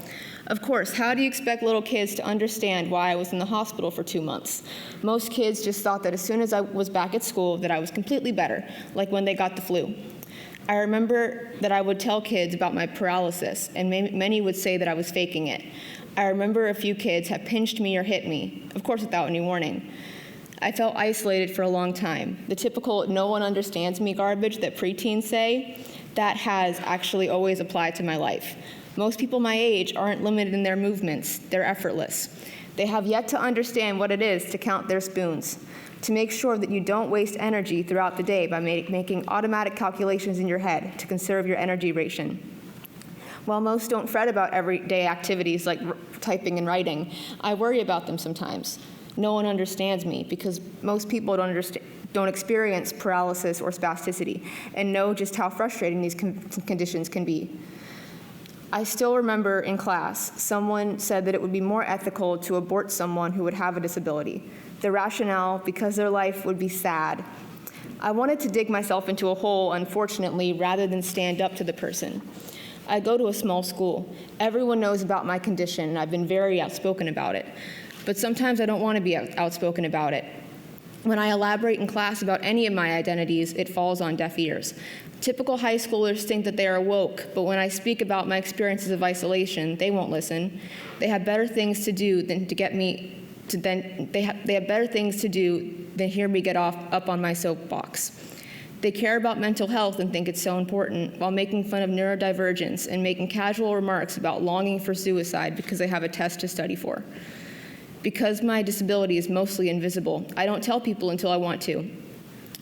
Of course, how do you expect little kids to understand why I was in the hospital for 2 months? Most kids just thought that as soon as I was back at school that I was completely better, like when they got the flu. I remember that I would tell kids about my paralysis, and many would say that I was faking it. I remember a few kids have pinched me or hit me, of course without any warning. I felt isolated for a long time. The typical "no one understands me" garbage that preteens say, that has actually always applied to my life. Most people my age aren't limited in their movements, they're effortless. They have yet to understand what it is to count their spoons, to make sure that you don't waste energy throughout the day by making automatic calculations in your head to conserve your energy ration. While most don't fret about everyday activities like typing and writing, I worry about them sometimes. No one understands me because most people don't experience paralysis or spasticity and know just how frustrating these conditions can be. I still remember in class, someone said that it would be more ethical to abort someone who would have a disability. The rationale, because their life would be sad. I wanted to dig myself into a hole, unfortunately, rather than stand up to the person. I go to a small school. Everyone knows about my condition, and I've been very outspoken about it. But sometimes I don't want to be outspoken about it. When I elaborate in class about any of my identities, it falls on deaf ears. Typical high schoolers think that they are woke, but when I speak about my experiences of isolation, they won't listen. They have better things to do than to get me to they have better things to do than hear me get up on my soapbox. They care about mental health and think it's so important, while making fun of neurodivergence and making casual remarks about longing for suicide because they have a test to study for. Because my disability is mostly invisible, I don't tell people until I want to.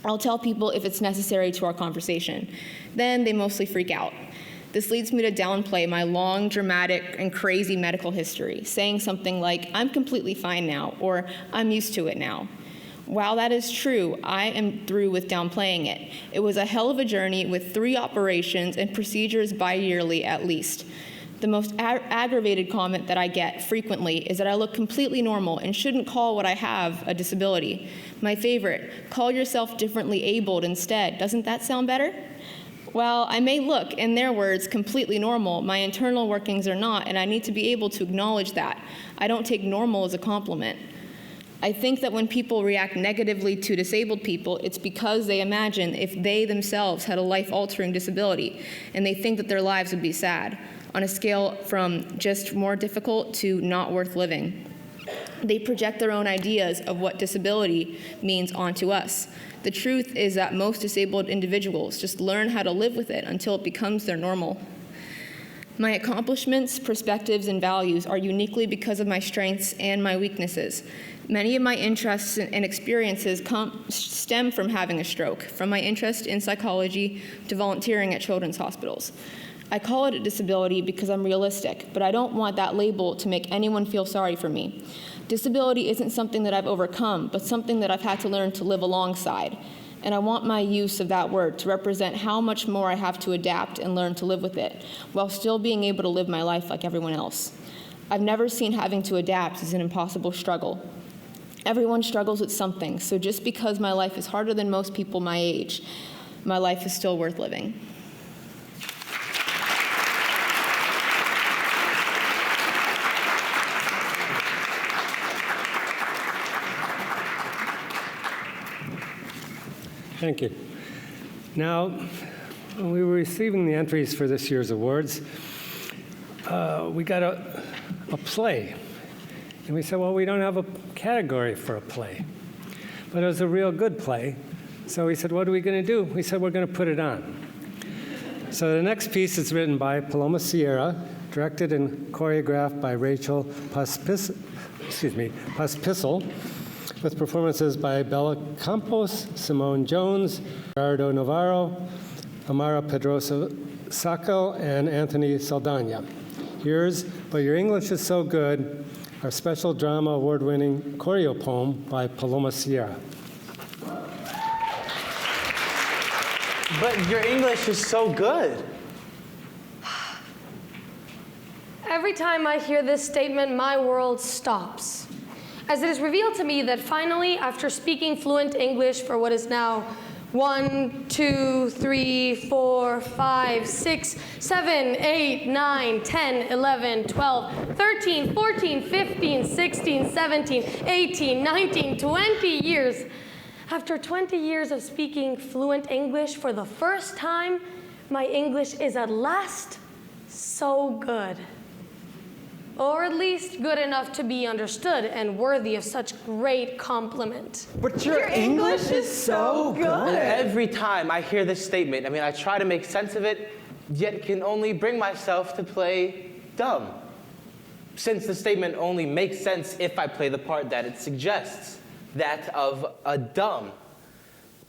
I'll tell people if it's necessary to our conversation. Then they mostly freak out. This leads me to downplay my long, dramatic, and crazy medical history, saying something like, "I'm completely fine now," or "I'm used to it now." While that is true, I am through with downplaying it. It was a hell of a journey with 3 operations and procedures bi-yearly at least. The most aggravated comment that I get frequently is that I look completely normal and shouldn't call what I have a disability. My favorite, "Call yourself differently abled instead. Doesn't that sound better?" While I may look, in their words, completely normal, my internal workings are not, and I need to be able to acknowledge that. I don't take normal as a compliment. I think that when people react negatively to disabled people, it's because they imagine if they themselves had a life-altering disability, and they think that their lives would be sad, on a scale from just more difficult to not worth living. They project their own ideas of what disability means onto us. The truth is that most disabled individuals just learn how to live with it until it becomes their normal. My accomplishments, perspectives, and values are uniquely because of my strengths and my weaknesses. Many of my interests and experiences stem from having a stroke, from my interest in psychology to volunteering at children's hospitals. I call it a disability because I'm realistic, but I don't want that label to make anyone feel sorry for me. Disability isn't something that I've overcome, but something that I've had to learn to live alongside. And I want my use of that word to represent how much more I have to adapt and learn to live with it, while still being able to live my life like everyone else. I've never seen having to adapt as an impossible struggle. Everyone struggles with something, so just because my life is harder than most people my age, my life is still worth living. Thank you. Now, when we were receiving the entries for this year's awards, we got a play. And we said, well, we don't have a category for a play. But it was a real good play. So we said, what are we going to do? We said, we're going to put it on. So the next piece is written by Paloma Sierra, directed and choreographed by Rachel Pospisil, with performances by Bella Campos, Simone Jones, Gerardo Navarro, Amara Pedrosa-Sacco, and Anthony Saldana. Yours, but your English is so good, our special drama award-winning choreo poem by Paloma Sierra. But your English is so good. Every time I hear this statement, my world stops, as it is revealed to me that finally, after speaking fluent English for what is now 1, 2, 3, 4, 5, 6, 7, 8, 9, 10, 11, 12, 13, 14, 15, 16, 17, 18, 19, 20 years. After 20 years of speaking fluent English for the first time, my English is at last so good. Or at least good enough to be understood and worthy of such great compliment. But your English is so good. Every time I hear this statement, I try to make sense of it, yet can only bring myself to play dumb. Since the statement only makes sense if I play the part that it suggests, that of a dumb.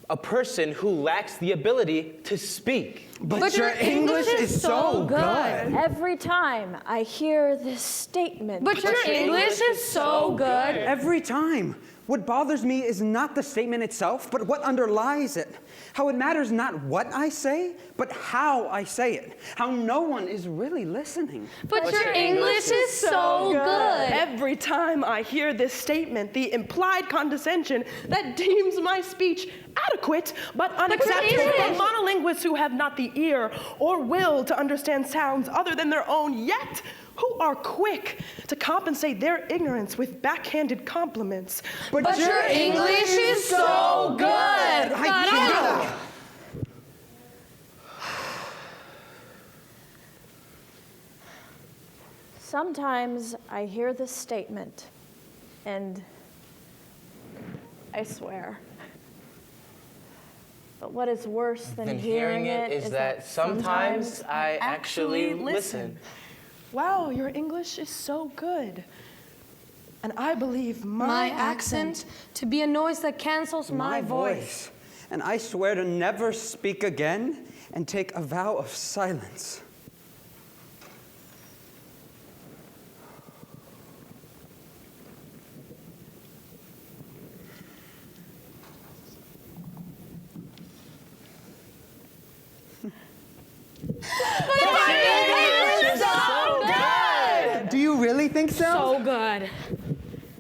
A person who lacks the ability to speak. But your English is so good. Every time I hear this statement. But your English is so good. Every time. What bothers me is not the statement itself, but what underlies it. How it matters not what I say, but how I say it. How no one is really listening. But your English is so good. Every time I hear this statement, the implied condescension that deems my speech adequate but unacceptable from monolinguists who have not the ear or will to understand sounds other than their own, yet who are quick to compensate their ignorance with backhanded compliments. But your English is so good. Sometimes I hear this statement, and I swear. But what is worse than hearing it is that sometimes I actually listen. Wow, your English is so good. And I believe my accent to be a noise that cancels my voice. And I swear to never speak again and take a vow of silence. Do you really think so? So good.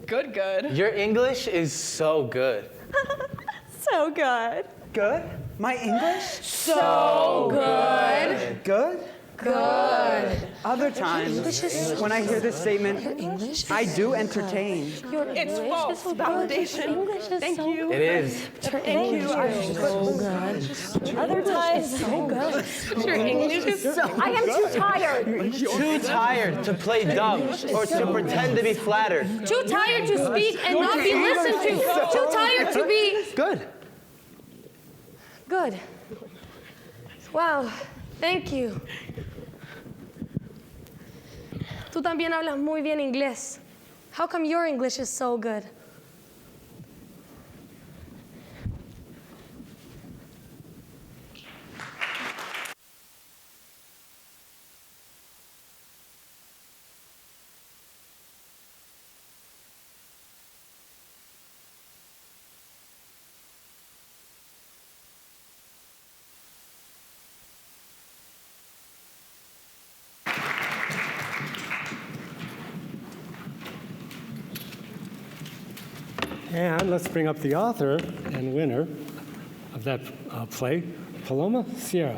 Good. Your English is so good. So good. Good? My English? So good. Good? Good. Other times, when I hear this statement, I do entertain. It's false validation. Thank you. It is. Thank you. So good. Other times, so good. Your English is so good. I am too tired. Too tired to play dumb or to pretend to be flattered. Too tired to speak and not be listened to. Too tired to be Good. good. Wow. Thank you. Tú también hablas muy bien inglés. How come your English is so good? And let's bring up the author and winner of that play, Paloma Sierra.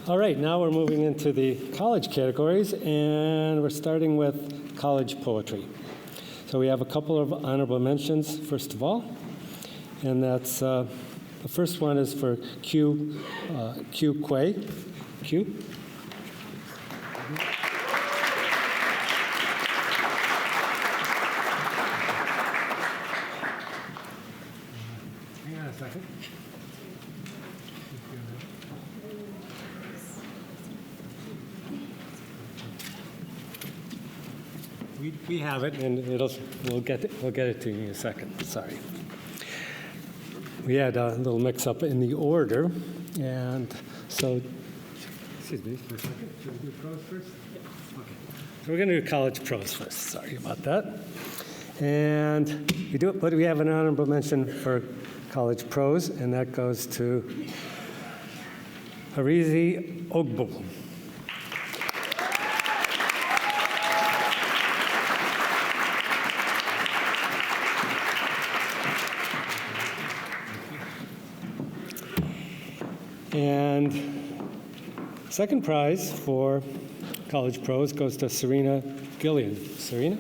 All right, now we're moving into the college categories, and we're starting with college poetry. So we have a couple of honorable mentions, first of all, and that's the first one is for Q Quay. Q? Hang on a second. We have it, and we'll get it to you in a second. Sorry. we had a little mix-up in the order, and so, excuse me for a second. Should we do pros first? Okay. So we're going to do college pros first. Sorry about that. And we have an honorable mention for college pros, and that goes to Harizi Ogbo. And second prize for college pros goes to Serena Gillian. Serena?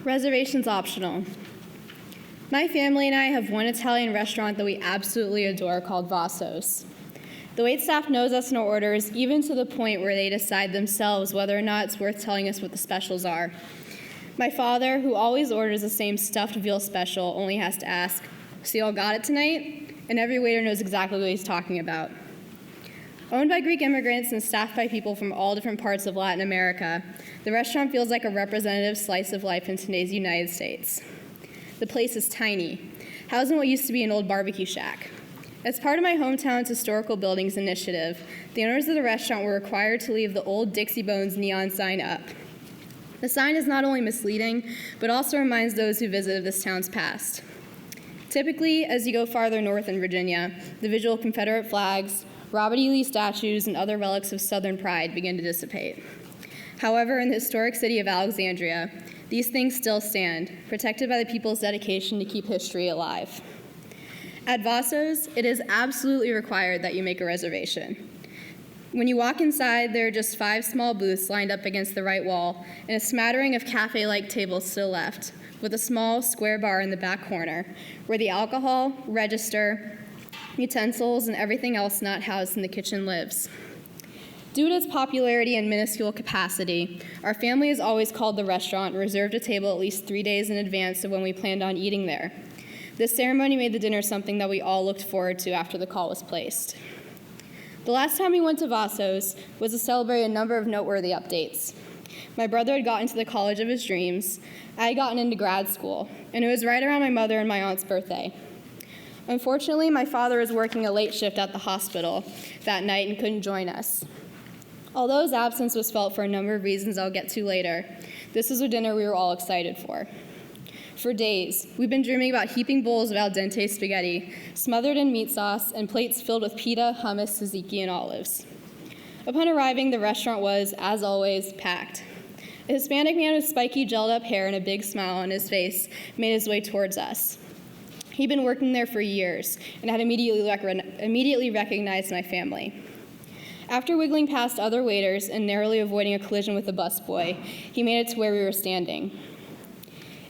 Reservations optional. My family and I have one Italian restaurant that we absolutely adore called Vasso's. The waitstaff knows us and our orders, even to the point where they decide themselves whether or not it's worth telling us what the specials are. My father, who always orders the same stuffed veal special, only has to ask, "So y'all got it tonight?" And every waiter knows exactly what he's talking about. Owned by Greek immigrants and staffed by people from all different parts of Latin America, the restaurant feels like a representative slice of life in today's United States. The place is tiny, housed in what used to be an old barbecue shack. As part of my hometown's historical buildings initiative, the owners of the restaurant were required to leave the old Dixie Bones neon sign up. The sign is not only misleading, but also reminds those who visited this town's past. Typically, as you go farther north in Virginia, the visual Confederate flags, Robert E. Lee statues, and other relics of Southern pride begin to dissipate. However, in the historic city of Alexandria, these things still stand, protected by the people's dedication to keep history alive. At Vasso's, it is absolutely required that you make a reservation. When you walk inside, there are just 5 small booths lined up against the right wall, and a smattering of cafe-like tables still left, with a small square bar in the back corner, where the alcohol, register, utensils, and everything else not housed in the kitchen lives. Due to its popularity and minuscule capacity, our family has always called the restaurant and reserved a table at least 3 days in advance of when we planned on eating there. This ceremony made the dinner something that we all looked forward to after the call was placed. The last time we went to Vasso's was to celebrate a number of noteworthy updates. My brother had gotten to the college of his dreams, I had gotten into grad school, and it was right around my mother and my aunt's birthday. Unfortunately, my father was working a late shift at the hospital that night and couldn't join us. Although his absence was felt for a number of reasons I'll get to later, this was a dinner we were all excited for. For days, we've been dreaming about heaping bowls of al dente spaghetti, smothered in meat sauce, and plates filled with pita, hummus, tzatziki, and olives. Upon arriving, the restaurant was, as always, packed. A Hispanic man with spiky, gelled-up hair and a big smile on his face made his way towards us. He'd been working there for years and had immediately recognized my family. After wiggling past other waiters and narrowly avoiding a collision with the busboy, he made it to where we were standing.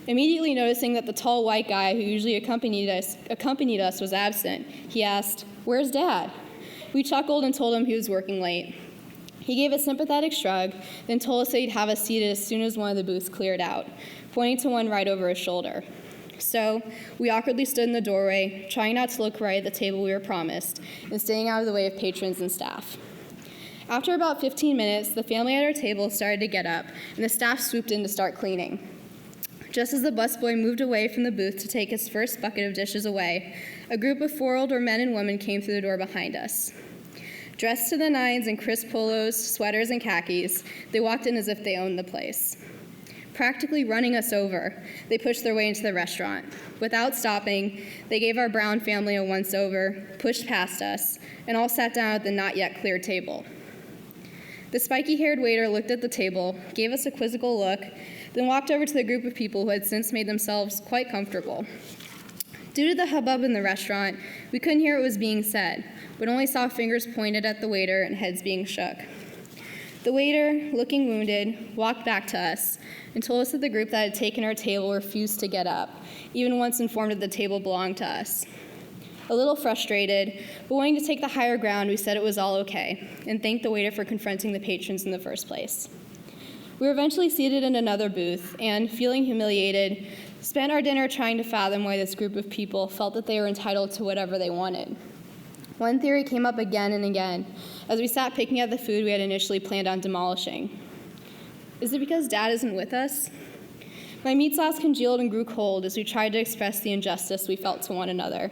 Immediately noticing that the tall white guy who usually accompanied us was absent, he asked, "Where's Dad?" We chuckled and told him he was working late. He gave a sympathetic shrug, then told us that he'd have us seated as soon as one of the booths cleared out, pointing to one right over his shoulder. So we awkwardly stood in the doorway, trying not to look right at the table we were promised, and staying out of the way of patrons and staff. After about 15 minutes, the family at our table started to get up, and the staff swooped in to start cleaning. Just as the busboy moved away from the booth to take his first bucket of dishes away, a group of 4 older men and women came through the door behind us. Dressed to the nines in crisp polos, sweaters, and khakis, they walked in as if they owned the place. Practically running us over, they pushed their way into the restaurant. Without stopping, they gave our brown family a once-over, pushed past us, and all sat down at the not-yet-cleared table. The spiky-haired waiter looked at the table, gave us a quizzical look, then walked over to the group of people who had since made themselves quite comfortable. Due to the hubbub in the restaurant, we couldn't hear what was being said, but only saw fingers pointed at the waiter and heads being shook. The waiter, looking wounded, walked back to us and told us that the group that had taken our table refused to get up, even once informed that the table belonged to us. A little frustrated, but wanting to take the higher ground, we said it was all okay, and thanked the waiter for confronting the patrons in the first place. We were eventually seated in another booth, and, feeling humiliated, spent our dinner trying to fathom why this group of people felt that they were entitled to whatever they wanted. One theory came up again and again, as we sat picking at the food we had initially planned on demolishing. Is it because Dad isn't with us? My meat sauce congealed and grew cold as we tried to express the injustice we felt to one another.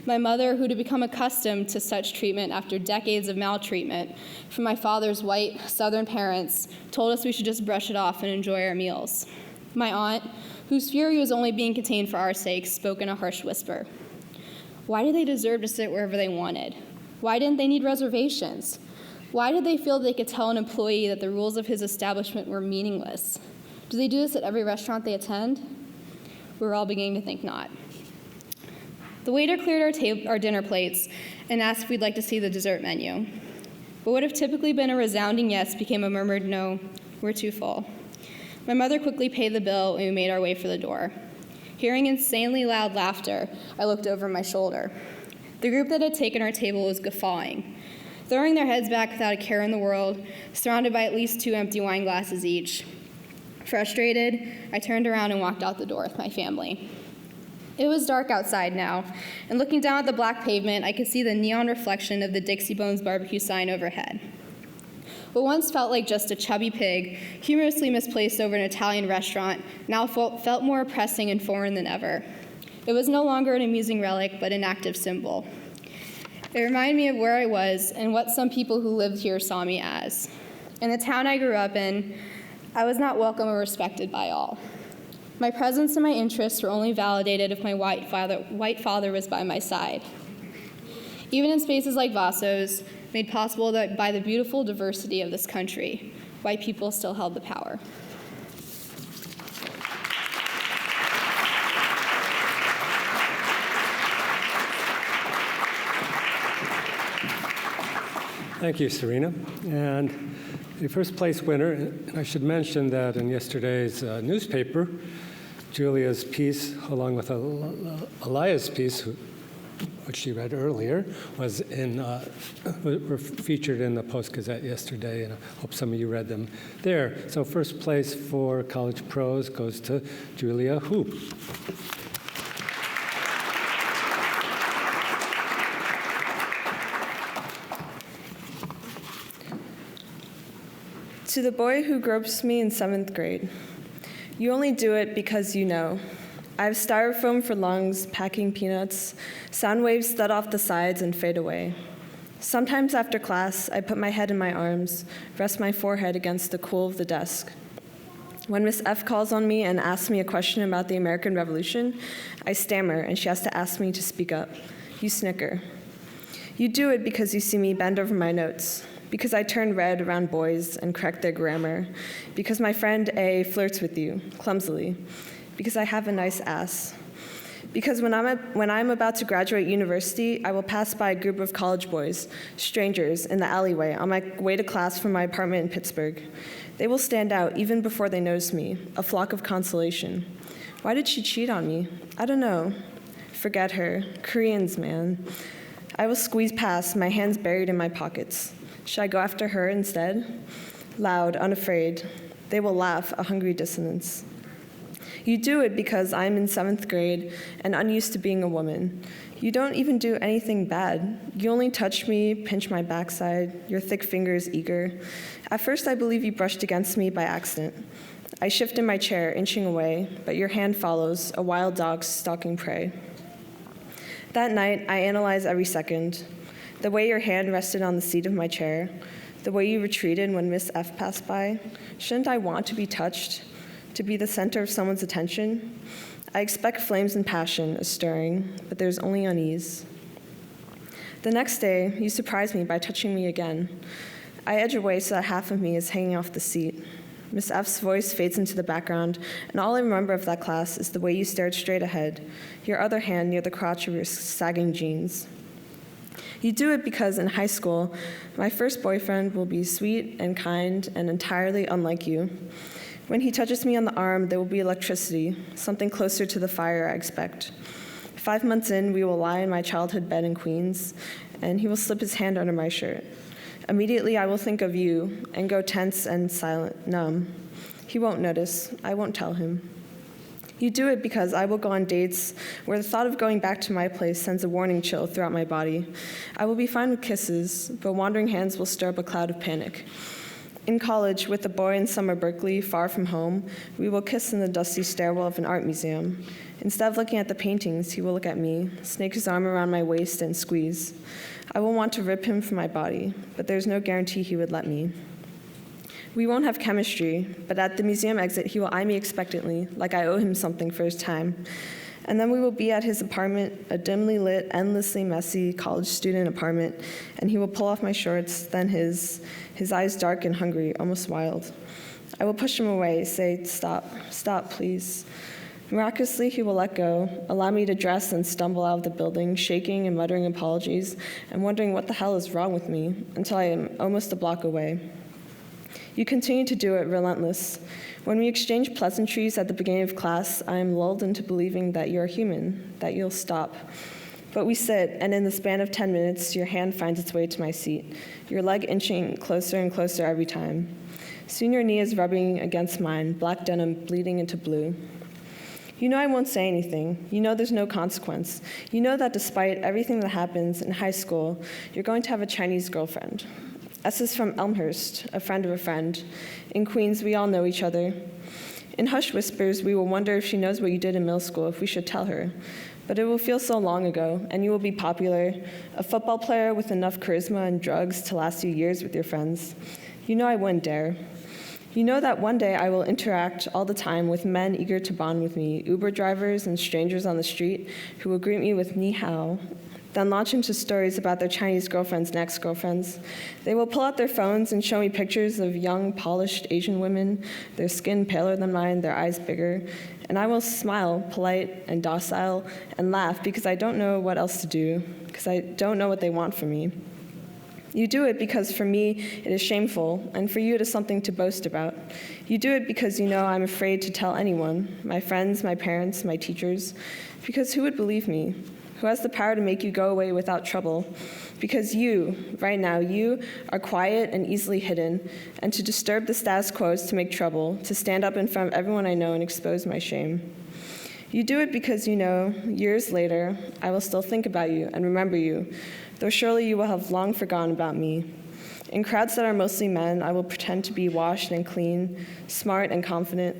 My mother, who had become accustomed to such treatment after decades of maltreatment from my father's white Southern parents, told us we should just brush it off and enjoy our meals. My aunt, whose fury was only being contained for our sakes, spoke in a harsh whisper. Why did they deserve to sit wherever they wanted? Why didn't they need reservations? Why did they feel they could tell an employee that the rules of his establishment were meaningless? Do they do this at every restaurant they attend? We're all beginning to think not. The waiter cleared our dinner plates and asked if we'd like to see the dessert menu. What would have typically been a resounding yes became a murmured no, we're too full. My mother quickly paid the bill and we made our way for the door. Hearing insanely loud laughter, I looked over my shoulder. The group that had taken our table was guffawing, throwing their heads back without a care in the world, surrounded by at least 2 empty wine glasses each. Frustrated, I turned around and walked out the door with my family. It was dark outside now, and looking down at the black pavement, I could see the neon reflection of the Dixie Bones barbecue sign overhead. What once felt like just a chubby pig, humorously misplaced over an Italian restaurant, now felt more oppressing and foreign than ever. It was no longer an amusing relic, but an active symbol. It reminded me of where I was and what some people who lived here saw me as. In the town I grew up in, I was not welcome or respected by all. My presence and my interests were only validated if my white father was by my side. Even in spaces like Vasso's, made possible by the beautiful diversity of this country, white people still held the power. Thank you, Serena. And the first place winner, and I should mention that in yesterday's newspaper, Julia's piece, along with Elia's piece, which she read earlier, were featured in the Post-Gazette yesterday, and I hope some of you read them there. So first place for college prose goes to Julia Hoop. To the boy who gropes me in 7th grade, you only do it because you know. I have styrofoam for lungs, packing peanuts, sound waves thud off the sides and fade away. Sometimes after class, I put my head in my arms, rest my forehead against the cool of the desk. When Miss F calls on me and asks me a question about the American Revolution, I stammer and she has to ask me to speak up. You snicker. You do it because you see me bend over my notes, because I turn red around boys and correct their grammar, because my friend A flirts with you, clumsily, because I have a nice ass. Because when I'm about to graduate university, I will pass by a group of college boys, strangers, in the alleyway on my way to class from my apartment in Pittsburgh. They will stand out even before they notice me, a flock of consolation. Why did she cheat on me? I don't know. Forget her. Koreans, man. I will squeeze past, my hands buried in my pockets. Should I go after her instead? Loud, unafraid. They will laugh, a hungry dissonance. You do it because I'm in 7th grade and unused to being a woman. You don't even do anything bad. You only touch me, pinch my backside, your thick fingers eager. At first I believe you brushed against me by accident. I shift in my chair, inching away, but your hand follows, a wild dog stalking prey. That night, I analyze every second. The way your hand rested on the seat of my chair, the way you retreated when Miss F passed by. Shouldn't I want to be touched, to be the center of someone's attention? I expect flames and passion, a stirring, but there's only unease. The next day, you surprise me by touching me again. I edge away so that half of me is hanging off the seat. Miss F's voice fades into the background, and all I remember of that class is the way you stared straight ahead, your other hand near the crotch of your sagging jeans. You do it because in high school, my first boyfriend will be sweet and kind and entirely unlike you. When he touches me on the arm, there will be electricity, something closer to the fire I expect. 5 months in, we will lie in my childhood bed in Queens, and he will slip his hand under my shirt. Immediately, I will think of you and go tense and silent, numb. He won't notice. I won't tell him. You do it because I will go on dates where the thought of going back to my place sends a warning chill throughout my body. I will be fine with kisses, but wandering hands will stir up a cloud of panic. In college, with a boy in summer Berkeley, far from home, we will kiss in the dusty stairwell of an art museum. Instead of looking at the paintings, he will look at me, snake his arm around my waist, and squeeze. I will want to rip him from my body, but there's no guarantee he would let me. We won't have chemistry, but at the museum exit, he will eye me expectantly, like I owe him something for his time. And then we will be at his apartment, a dimly lit, endlessly messy college student apartment, and he will pull off my shorts, then his eyes dark and hungry, almost wild. I will push him away, say, "Stop, stop, please." Miraculously, he will let go, allow me to dress and stumble out of the building, shaking and muttering apologies, and wondering what the hell is wrong with me, until I am almost a block away. You continue to do it, relentless. When we exchange pleasantries at the beginning of class, I am lulled into believing that you're human, that you'll stop. But we sit, and in the span of 10 minutes, your hand finds its way to my seat, your leg inching closer and closer every time. Soon your knee is rubbing against mine, black denim bleeding into blue. You know I won't say anything. You know there's no consequence. You know that despite everything that happens in high school, you're going to have a Chinese girlfriend. S is from Elmhurst, a friend of a friend. In Queens, we all know each other. In hushed whispers, we will wonder if she knows what you did in middle school, if we should tell her. But it will feel so long ago, and you will be popular, a football player with enough charisma and drugs to last you years with your friends. You know I wouldn't dare. You know that one day I will interact all the time with men eager to bond with me, Uber drivers and strangers on the street who will greet me with ni hao, then launch into stories about their Chinese girlfriends and ex-girlfriends. They will pull out their phones and show me pictures of young, polished Asian women, their skin paler than mine, their eyes bigger, and I will smile, polite and docile, and laugh because I don't know what else to do, because I don't know what they want from me. You do it because for me it is shameful, and for you it is something to boast about. You do it because you know I'm afraid to tell anyone, my friends, my parents, my teachers, because who would believe me? Who has the power to make you go away without trouble? Because you, right now, you are quiet and easily hidden, and to disturb the status quo is to make trouble, to stand up in front of everyone I know and expose my shame. You do it because you know, years later, I will still think about you and remember you, though surely you will have long forgotten about me. In crowds that are mostly men, I will pretend to be washed and clean, smart and confident.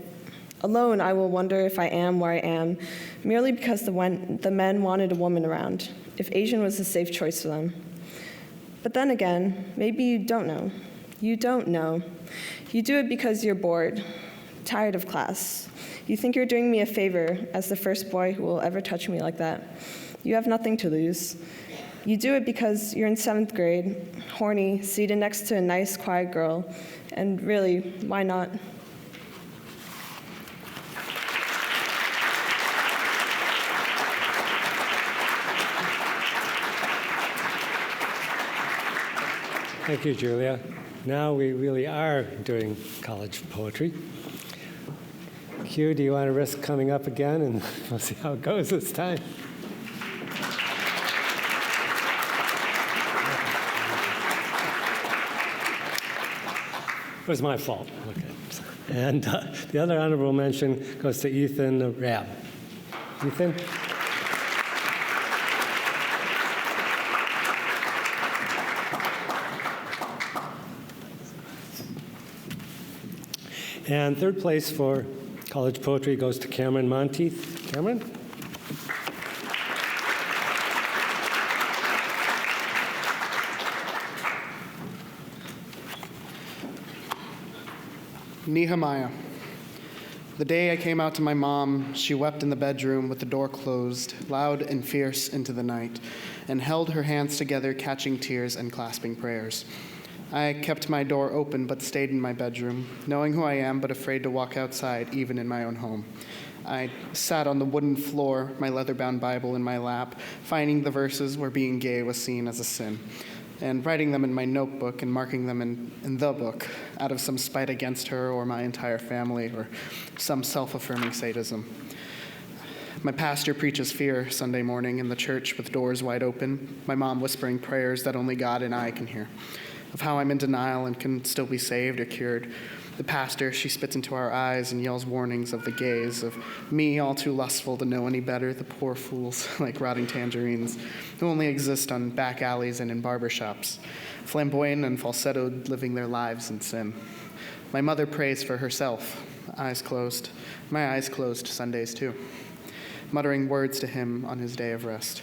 Alone, I will wonder if I am where I am, merely because the men wanted a woman around, if Asian was a safe choice for them. But then again, maybe you don't know. You don't know. You do it because you're bored, tired of class. You think you're doing me a favor as the first boy who will ever touch me like that. You have nothing to lose. You do it because you're in 7th grade, horny, seated next to a nice, quiet girl, and really, why not? Thank you, Julia. Now we really are doing college poetry. Q, do you want to risk coming up again? And we'll see how it goes this time. It was my fault. Okay. And the other honorable mention goes to Ethan Rabb. Ethan? And third place for college poetry goes to Cameron Monteith. Cameron? Neha Maya. The day I came out to my mom, she wept in the bedroom with the door closed, loud and fierce into the night, and held her hands together, catching tears and clasping prayers. I kept my door open but stayed in my bedroom, knowing who I am but afraid to walk outside, even in my own home. I sat on the wooden floor, my leather-bound Bible in my lap, finding the verses where being gay was seen as a sin, and writing them in my notebook and marking them in the book out of some spite against her or my entire family or some self-affirming sadism. My pastor preaches fear Sunday morning in the church with doors wide open, my mom whispering prayers that only God and I can hear. of how I'm in denial and can still be saved or cured. The pastor, she spits into our eyes and yells warnings of the gaze, of me all too lustful to know any better, the poor fools like rotting tangerines who only exist on back alleys and in barber shops, flamboyant and falsettoed, living their lives in sin. My mother prays for herself, eyes closed, my eyes closed Sundays too, muttering words to him on his day of rest.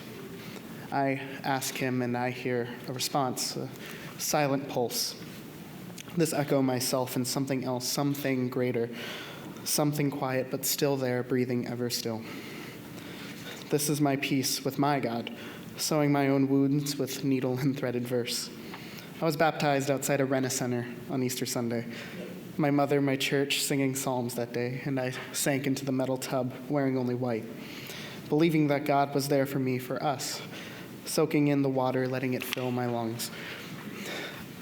I ask him and I hear a response, a silent pulse. This echo myself and something else, something greater, something quiet but still there, breathing ever still. This is my peace with my God, sewing my own wounds with needle and threaded verse. I was baptized outside a Renna Center on Easter Sunday. My mother, my church, singing psalms that day, and I sank into the metal tub, wearing only white, believing that God was there for me, for us, soaking in the water, letting it fill my lungs.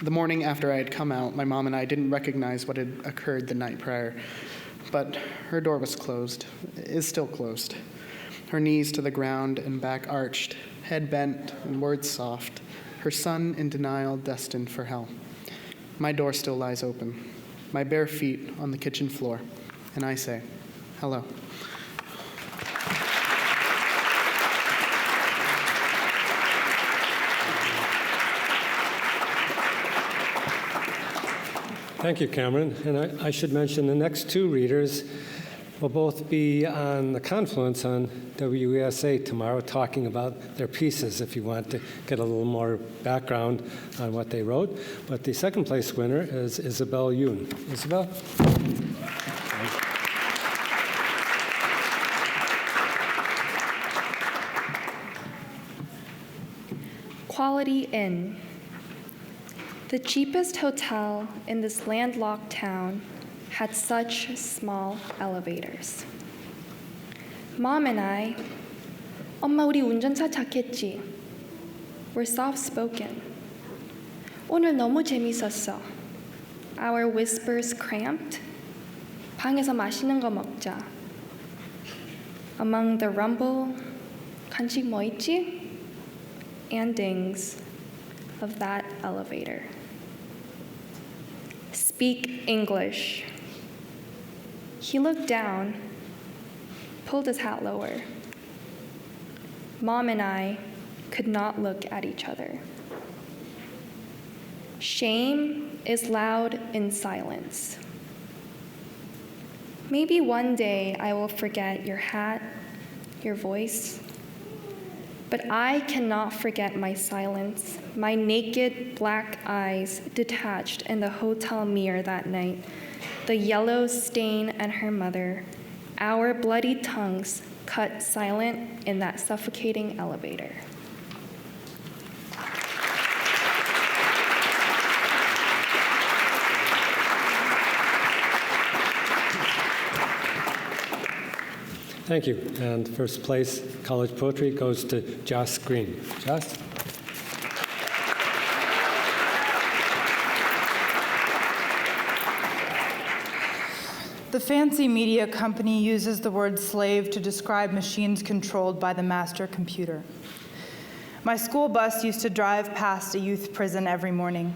The morning after I had come out, my mom and I didn't recognize what had occurred the night prior, but her door was closed, is still closed. Her knees to the ground and back arched, head bent and words soft, her son in denial, destined for hell. My door still lies open, my bare feet on the kitchen floor, and I say, hello. Thank you, Cameron. And I should mention the next two readers will both be on the Confluence on WUSA tomorrow talking about their pieces if you want to get a little more background on what they wrote. But the second place winner is Isabel Yoon. Isabel? Quality Inn. The cheapest hotel in this landlocked town had such small elevators. Mom and I, 엄마 우리 운전차 찾겠지, were soft-spoken. 오늘 너무 재밌었어. Our whispers cramped. 방에서 맛있는 거 먹자. Among the rumble, 간식 뭐 있지? And dings of that elevator. Speak English. He looked down, pulled his hat lower. Mom and I could not look at each other. Shame is loud in silence. Maybe one day I will forget your hat, your voice, but I cannot forget my silence, my naked black eyes detached in the hotel mirror that night, the yellow stain and her mother, our bloody tongues cut silent in that suffocating elevator. Thank you. And first place, college poetry, goes to Joss Greene. Joss? The fancy media company uses the word slave to describe machines controlled by the master computer. My school bus used to drive past a youth prison every morning.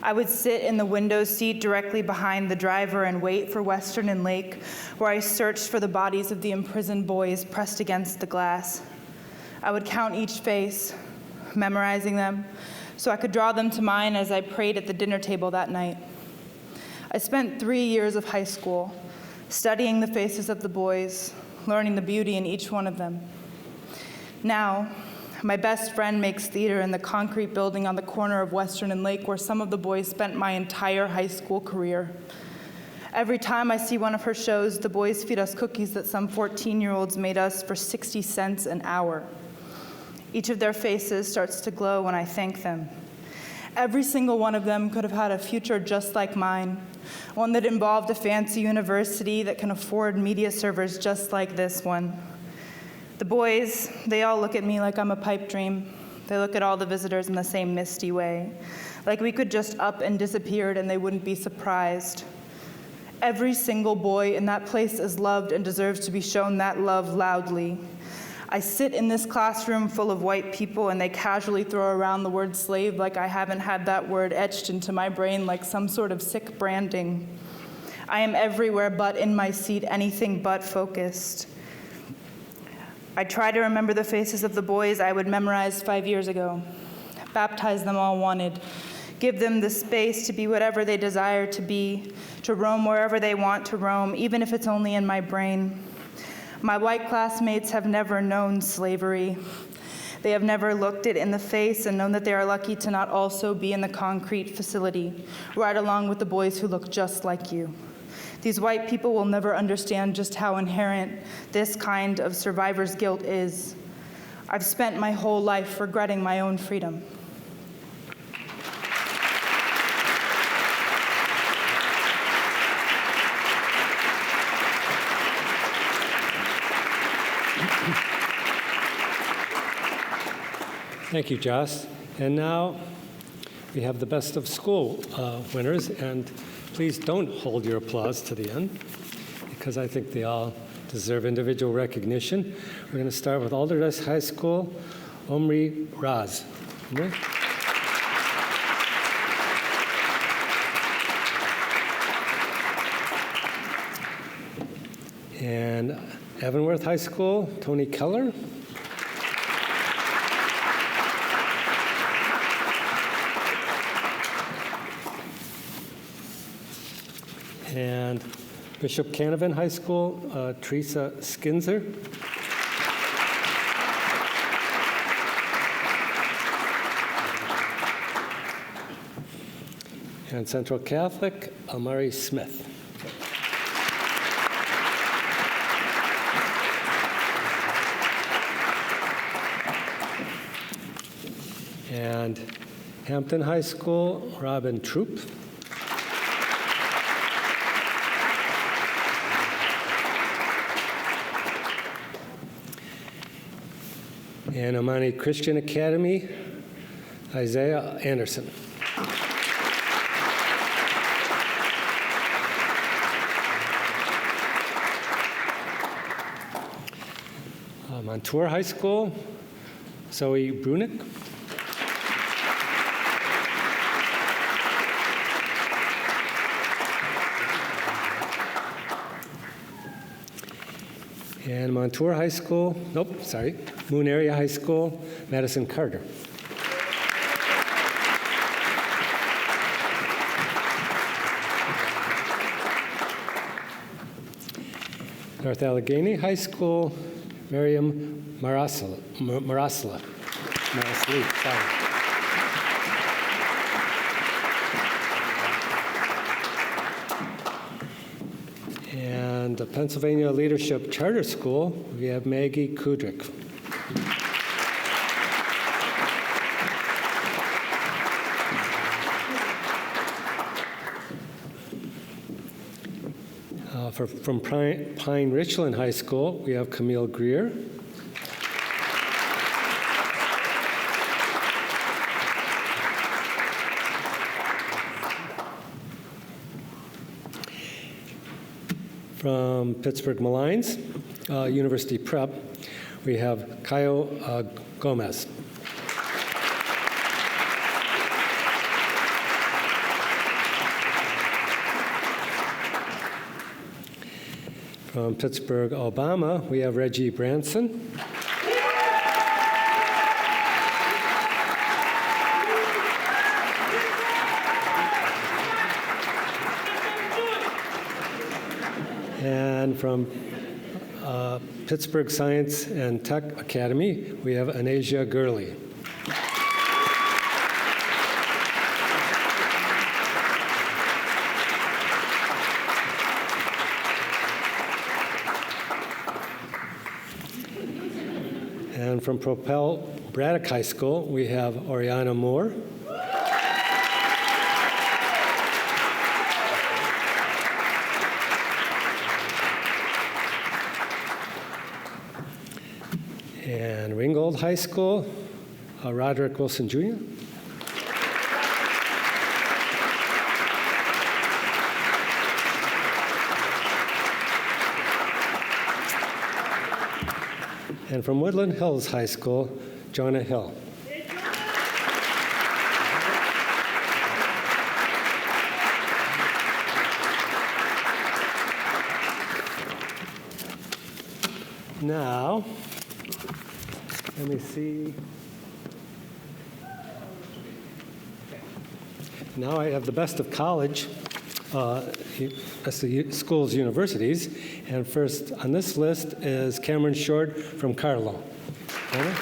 I would sit in the window seat directly behind the driver and wait for Western and Lake, where I searched for the bodies of the imprisoned boys pressed against the glass. I would count each face, memorizing them, so I could draw them to mind as I prayed at the dinner table that night. I spent 3 years of high school studying the faces of the boys, learning the beauty in each one of them. Now, my best friend makes theater in the concrete building on the corner of Western and Lake, where some of the boys spent my entire high school career. Every time I see one of her shows, the boys feed us cookies that some 14-year-olds made us for 60 cents an hour. Each of their faces starts to glow when I thank them. Every single one of them could have had a future just like mine, one that involved a fancy university that can afford media servers just like this one. The boys, they all look at me like I'm a pipe dream. They look at all the visitors in the same misty way, like we could just up and disappeared and they wouldn't be surprised. Every single boy in that place is loved and deserves to be shown that love loudly. I sit in this classroom full of white people and they casually throw around the word slave like I haven't had that word etched into my brain like some sort of sick branding. I am everywhere but in my seat, anything but focused. I try to remember the faces of the boys I would memorize 5 years ago, baptize them all wanted, give them the space to be whatever they desire to be, to roam wherever they want to roam, even if it's only in my brain. My white classmates have never known slavery. They have never looked it in the face and known that they are lucky to not also be in the concrete facility, right along with the boys who look just like you. These white people will never understand just how inherent this kind of survivor's guilt is. I've spent my whole life regretting my own freedom. Thank you, Joss. And now we have the best of school winners, and please don't hold your applause to the end, because I think they all deserve individual recognition. We're going to start with Alderdice High School, Omri Raz. Omri? And Evanworth High School, Tony Keller. And Bishop Canavan High School, Teresa Skinzer. And Central Catholic, Amari Smith. And Hampton High School, Robin Troop. And Amani Christian Academy, Isaiah Anderson. Montour High School, Zoe Brunick. And Montour High School, Moon Area High School, Madison Carter. North Allegheny High School, Miriam Marasli, sorry. And the Pennsylvania Leadership Charter School, we have Maggie Kudrick. From Pine Richland High School, we have Camille Greer. From Pittsburgh Malines, University Prep, we have Caio Gomez. From Pittsburgh, Alabama, we have Reggie Branson. And from Pittsburgh Science and Tech Academy, we have Anasia Gurley. And from Propel Braddock High School, we have Oriana Moore. And Ringgold High School, Roderick Wilson Jr. And from Woodland Hills High School, Jonah Hill. Now, let me see. Now I have the best of college, that's the schools, universities. And first on this list is Cameron Short from Carlow. Anna?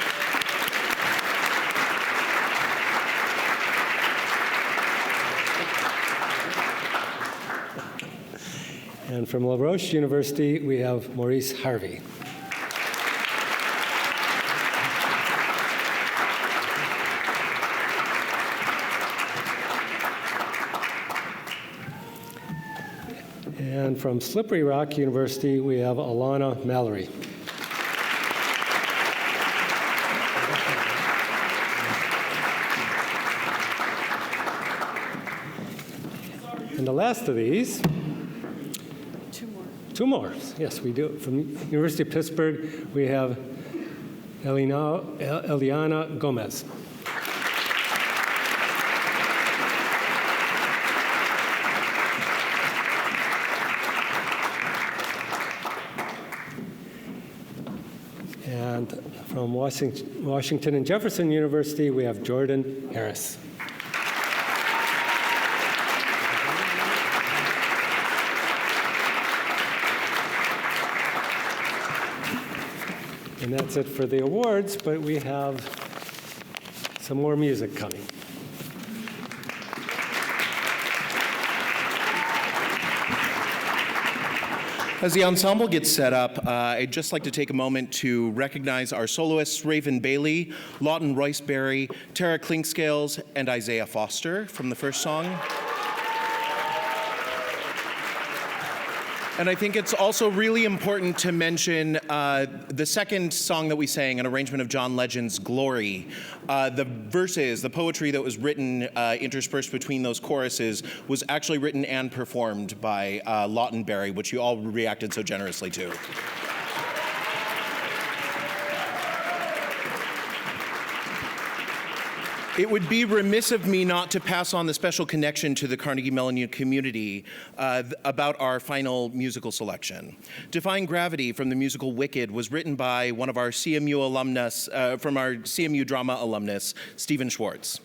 And from La Roche University, we have Maurice Harvey. And from Slippery Rock University, we have Alana Mallory. And the last of these, two more, yes, we do. From University of Pittsburgh, we have Eliana Gomez. And from Washington and Jefferson University, we have Jordan Harris. And that's it for the awards, but we have some more music coming. As the ensemble gets set up, I'd just like to take a moment to recognize our soloists, Raven Bailey, Lawton Royceberry, Tara Clinkscales, and Isaiah Foster from the first song. And I think it's also really important to mention the second song that we sang, an arrangement of John Legend's Glory. The verses, the poetry that was written interspersed between those choruses was actually written and performed by Lawton Berry, which you all reacted so generously to. It would be remiss of me not to pass on the special connection to the Carnegie Mellon community about our final musical selection. Defying Gravity from the musical Wicked was written by one of our CMU alumnus, from our CMU drama alumnus, Stephen Schwartz.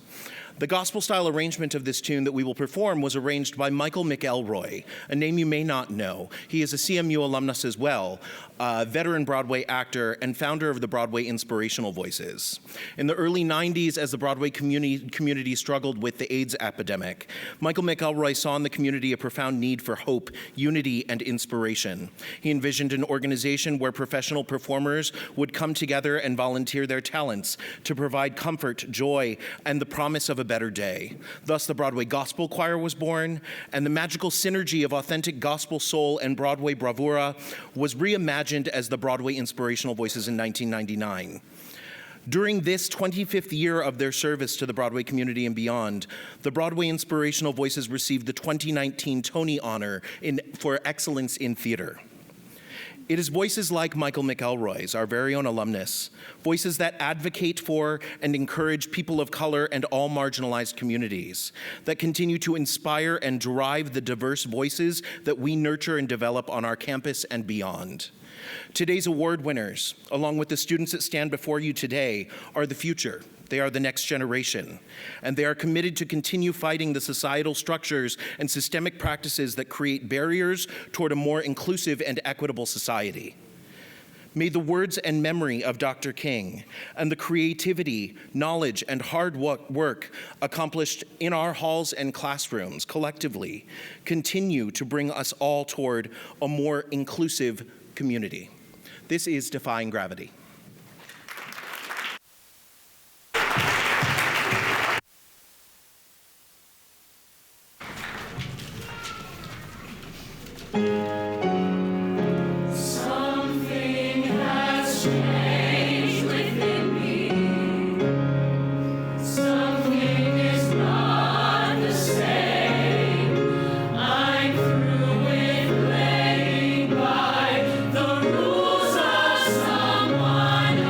The gospel-style arrangement of this tune that we will perform was arranged by Michael McElroy, a name you may not know. He is a CMU alumnus as well, a veteran Broadway actor and founder of the Broadway Inspirational Voices. In the early 90s, as the Broadway community struggled with the AIDS epidemic, Michael McElroy saw in the community a profound need for hope, unity, and inspiration. He envisioned an organization where professional performers would come together and volunteer their talents to provide comfort, joy, and the promise of a better day. Thus, the Broadway Gospel Choir was born, and the magical synergy of authentic gospel soul and Broadway bravura was reimagined as the Broadway Inspirational Voices in 1999. During this 25th year of their service to the Broadway community and beyond, the Broadway Inspirational Voices received the 2019 Tony Honor for Excellence in Theater. It is voices like Michael McElroy's, our very own alumnus, voices that advocate for and encourage people of color and all marginalized communities, that continue to inspire and drive the diverse voices that we nurture and develop on our campus and beyond. Today's award winners, along with the students that stand before you today, are the future. They are the next generation, and they are committed to continue fighting the societal structures and systemic practices that create barriers toward a more inclusive and equitable society. May the words and memory of Dr. King and the creativity, knowledge, and hard work accomplished in our halls and classrooms collectively continue to bring us all toward a more inclusive community. This is Defying Gravity. Something has changed within me. Something is not the same. I'm through with playing by the rules of someone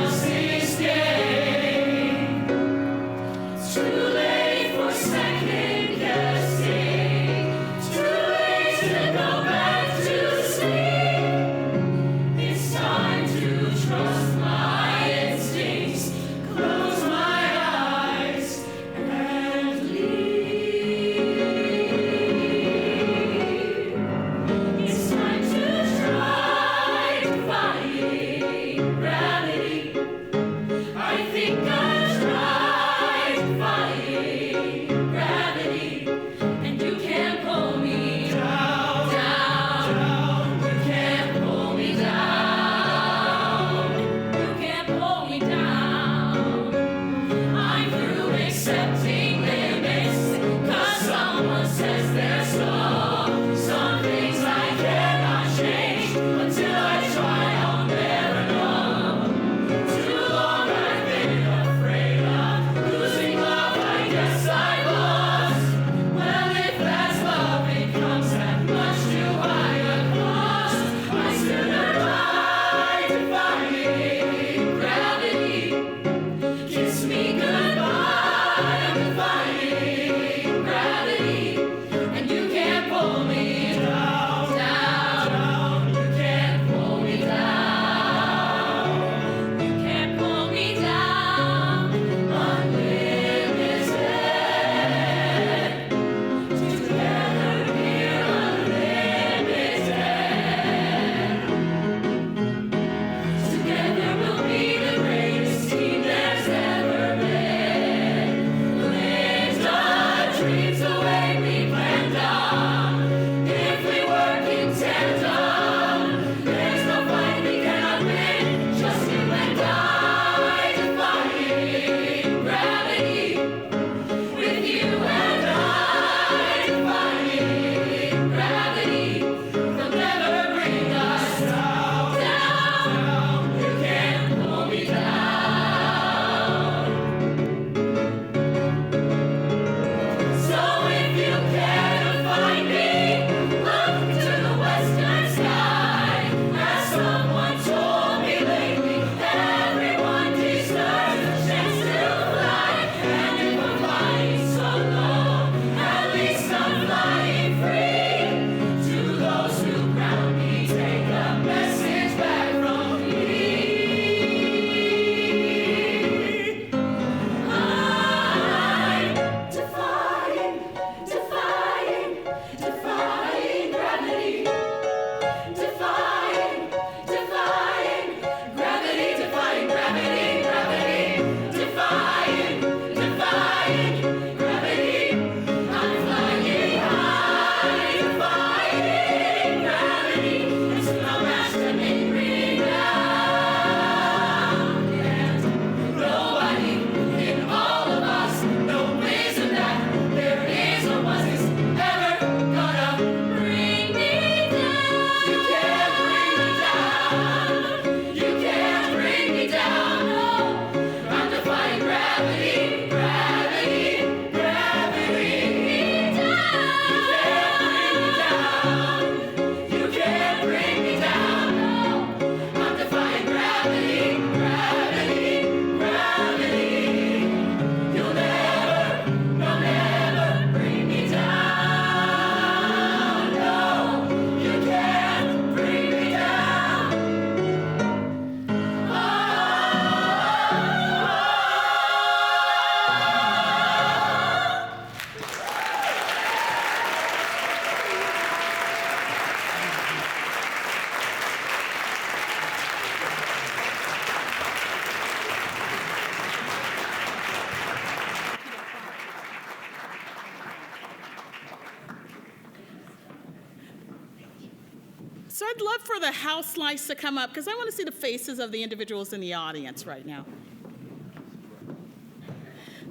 So I'd love for the house lights to come up because I want to see the faces of the individuals in the audience right now.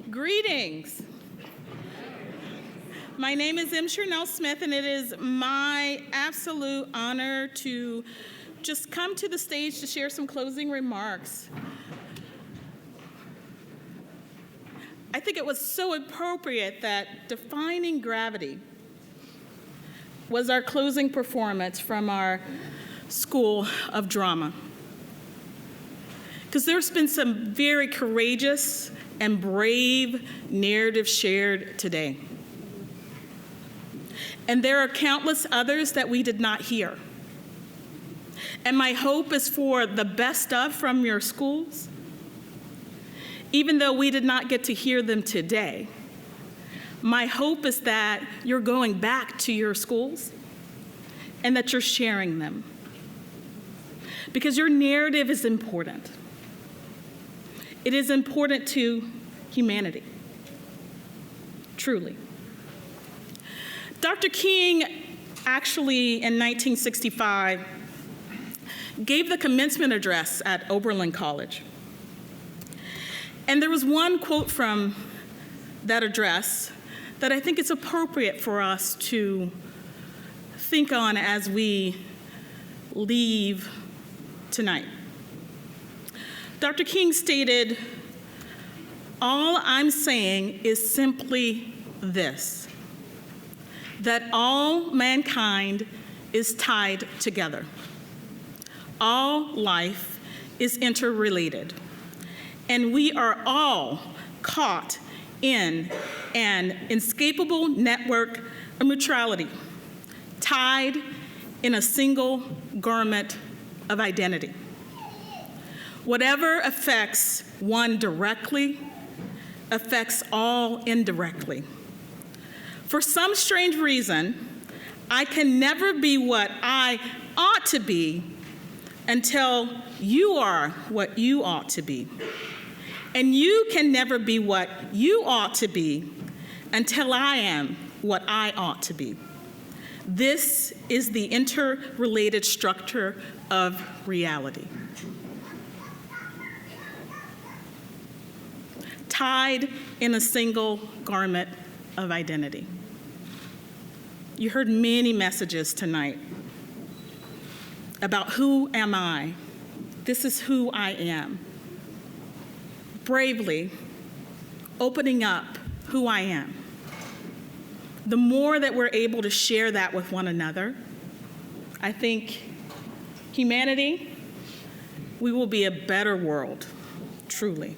Greetings. My name is M. Chernell Smith, and it is my absolute honor to just come to the stage to share some closing remarks. I think it was so appropriate that Defying Gravity was our closing performance from our School of Drama. Because there's been some very courageous and brave narratives shared today. And there are countless others that we did not hear. And my hope is for the best of from your schools, even though we did not get to hear them today. My hope is that you're going back to your schools and that you're sharing them. Because your narrative is important. It is important to humanity, truly. Dr. King actually in 1965 gave the commencement address at Oberlin College. And there was one quote from that address that I think it's appropriate for us to think on as we leave tonight. Dr. King stated, "All I'm saying is simply this, that all mankind is tied together. All life is interrelated, and we are all caught in an inescapable network of mutuality, tied in a single garment of identity. Whatever affects one directly affects all indirectly. For some strange reason, I can never be what I ought to be until you are what you ought to be. And you can never be what you ought to be until I am what I ought to be. This is the interrelated structure of reality." Tied in a single garment of identity. You heard many messages tonight about who am I? This is who I am. Bravely opening up who I am. The more that we're able to share that with one another, I think humanity, we will be a better world, truly.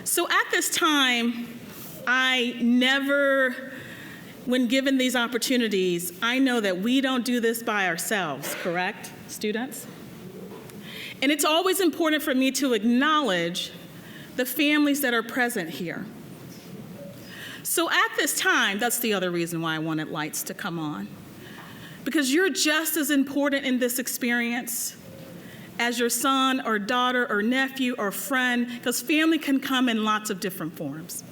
So at this time, I never, when given these opportunities, I know that we don't do this by ourselves, correct, students? And it's always important for me to acknowledge the families that are present here. So at this time, that's the other reason why I wanted lights to come on, because you're just as important in this experience as your son or daughter or nephew or friend, because family can come in lots of different forms.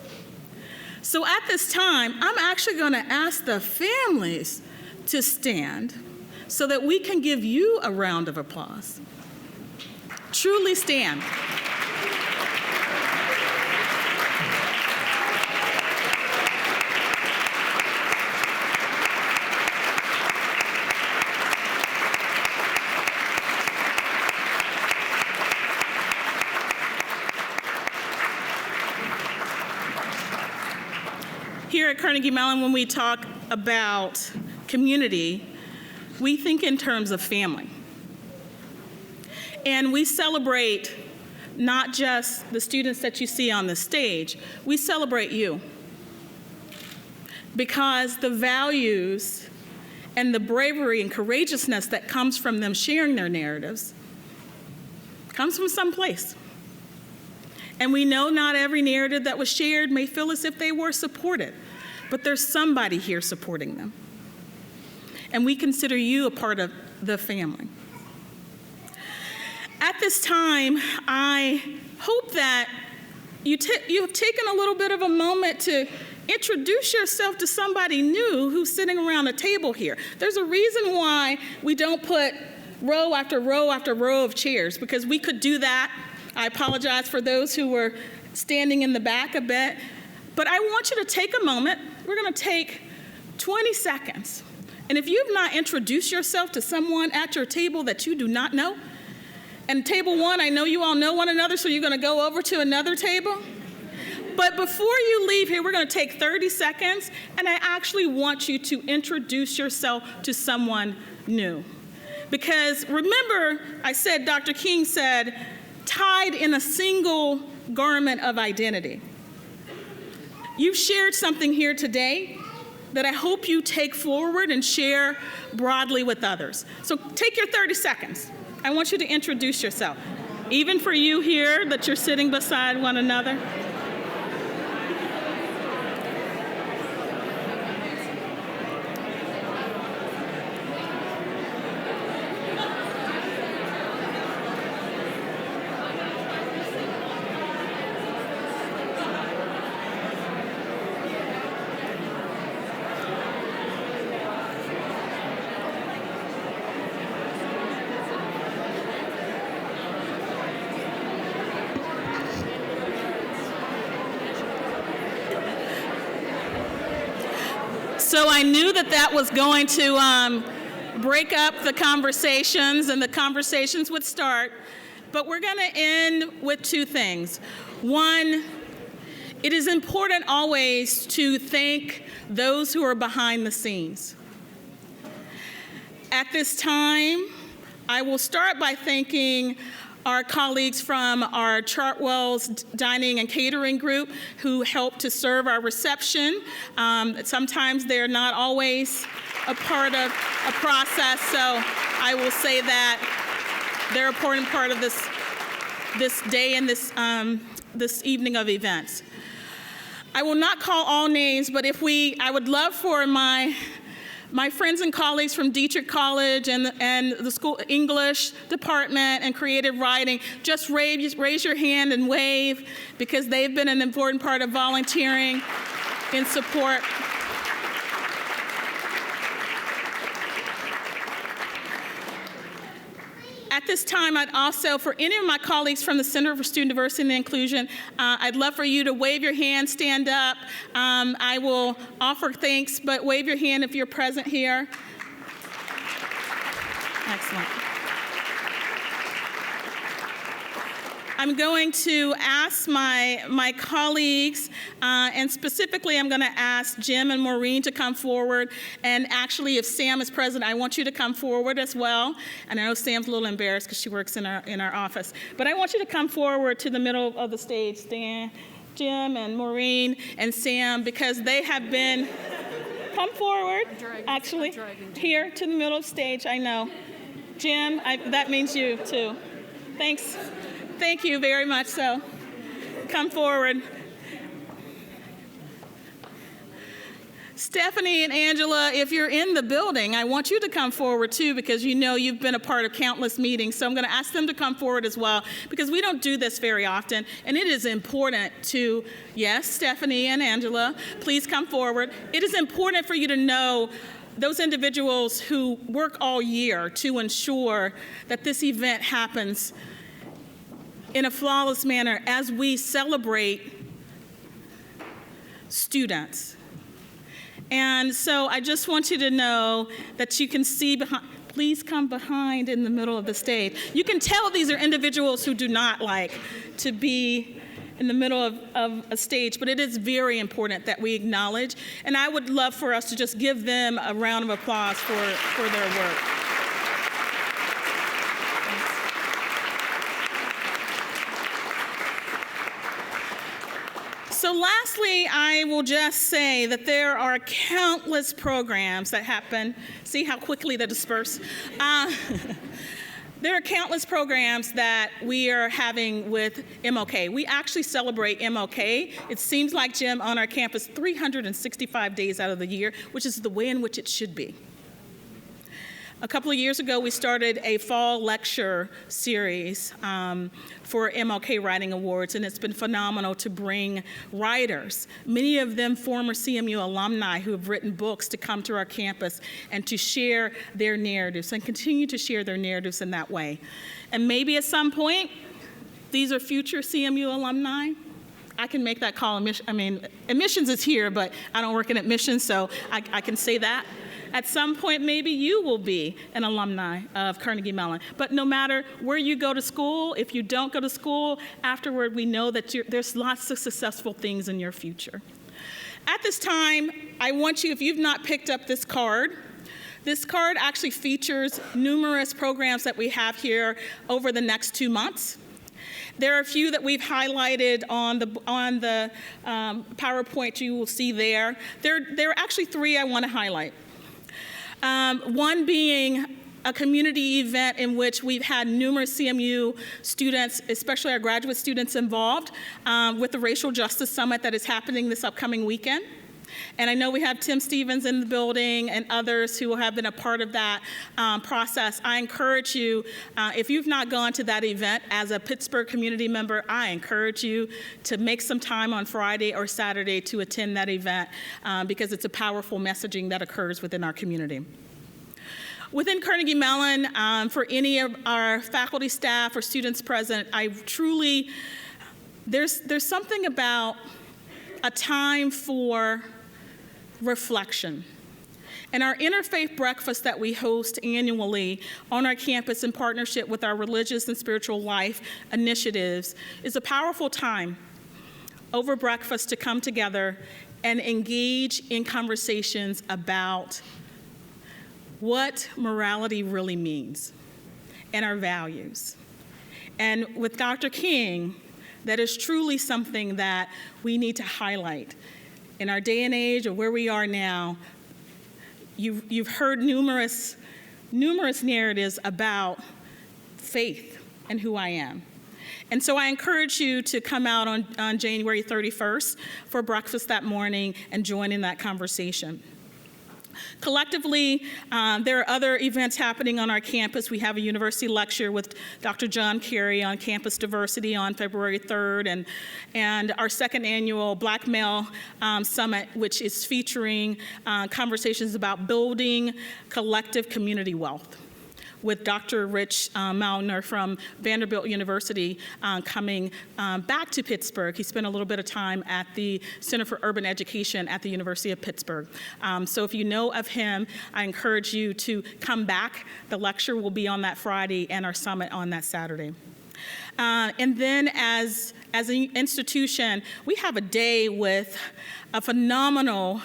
So at this time, I'm actually going to ask the families to stand so that we can give you a round of applause. Truly stand. Here at Carnegie Mellon, when we talk about community, we think in terms of family. And we celebrate not just the students that you see on the stage, we celebrate you. Because the values and the bravery and courageousness that comes from them sharing their narratives comes from someplace. And we know not every narrative that was shared may feel as if they were supported, but there's somebody here supporting them. And we consider you a part of the family. At this time, I hope that you have taken a little bit of a moment to introduce yourself to somebody new who's sitting around a table here. There's a reason why we don't put row after row after row of chairs, because we could do that. I apologize for those who were standing in the back a bit, but I want you to take a moment. We're going to take 20 seconds. And if you've not introduced yourself to someone at your table that you do not know, and table one, I know you all know one another, so you're going to go over to another table. But before you leave here, we're going to take 30 seconds, and I actually want you to introduce yourself to someone new. Because remember, I said, Dr. King said, tied in a single garment of identity. You've shared something here today that I hope you take forward and share broadly with others. So take your 30 seconds. I want you to introduce yourself. Even for you here that you're sitting beside one another. So I knew that that was going to break up the conversations, and the conversations would start. But we're going to end with two things. One, it is important always to thank those who are behind the scenes. At this time, I will start by thanking our colleagues from our Chartwell's Dining and Catering Group who helped to serve our reception. Sometimes they're not always a part of a process, so I will say that they're an important part of this day and this evening of events. I will not call all names, but I would love for my friends and colleagues from Dietrich College and the school English department and creative writing, just raise your hand and wave, because they've been an important part of volunteering in support. At this time, I'd also, for any of my colleagues from the Center for Student Diversity and Inclusion, I'd love for you to wave your hand, stand up. I will offer thanks, but wave your hand if you're present here. Excellent. I'm going to ask my colleagues, and specifically I'm going to ask Jim and Maureen to come forward. And actually, if Sam is present, I want you to come forward as well. And I know Sam's a little embarrassed because she works in our office. But I want you to come forward to the middle of the stage, Stan, Jim and Maureen and Sam, because they have been, come forward, actually, here to the middle of the stage, I know. Jim, that means you too. Thanks. Thank you very much. So, come forward. Stephanie and Angela, if you're in the building, I want you to come forward too, because you know you've been a part of countless meetings. So I'm going to ask them to come forward as well, because we don't do this very often. And it is important to, yes, Stephanie and Angela, please come forward. It is important for you to know those individuals who work all year to ensure that this event happens in a flawless manner as we celebrate students. And so I just want you to know that you can see behind, please come behind in the middle of the stage. You can tell these are individuals who do not like to be in the middle of a stage, but it is very important that we acknowledge, and I would love for us to just give them a round of applause for their work. So lastly, I will just say that there are countless programs that happen. See how quickly they disperse? There are countless programs that we are having with MLK. We actually celebrate MLK. It seems like, Jim, on our campus 365 days out of the year, which is the way in which it should be. A couple of years ago, we started a fall lecture series for MLK Writing Awards, and it's been phenomenal to bring writers, many of them former CMU alumni who have written books, to come to our campus and to share their narratives and continue to share their narratives in that way. And maybe at some point, these are future CMU alumni. I can make that call. Admissions is here, but I don't work in admissions, so I can say that. At some point, maybe you will be an alumni of Carnegie Mellon. But no matter where you go to school, if you don't go to school, afterward, we know that there's lots of successful things in your future. At this time, I want you, if you've not picked up this card actually features numerous programs that we have here over the next 2 months. There are a few that we've highlighted on the PowerPoint you will see there. There are actually 3 I want to highlight. One being a community event in which we've had numerous CMU students, especially our graduate students, involved with the Racial Justice Summit that is happening this upcoming weekend. And I know we have Tim Stevens in the building and others who have been a part of that process. I encourage you, if you've not gone to that event as a Pittsburgh community member, I encourage you to make some time on Friday or Saturday to attend that event because it's a powerful messaging that occurs within our community. Within Carnegie Mellon, for any of our faculty, staff, or students present, there's something about a time for reflection. And our interfaith breakfast that we host annually on our campus in partnership with our religious and spiritual life initiatives is a powerful time over breakfast to come together and engage in conversations about what morality really means and our values. And with Dr. King, that is truly something that we need to highlight. In our day and age of where we are now, you've heard numerous narratives about faith and who I am. And so I encourage you to come out on January 31st for breakfast that morning and join in that conversation. Collectively, there are other events happening on our campus. We have a university lecture with Dr. John Kerry on campus diversity on February 3rd, and our second annual Black Male Summit, which is featuring conversations about building collective community wealth, with Dr. Rich Maulner from Vanderbilt University coming back to Pittsburgh. He spent a little bit of time at the Center for Urban Education at the University of Pittsburgh. So if you know of him, I encourage you to come back. The lecture will be on that Friday and our summit on that Saturday. And then as an institution, we have a day with a phenomenal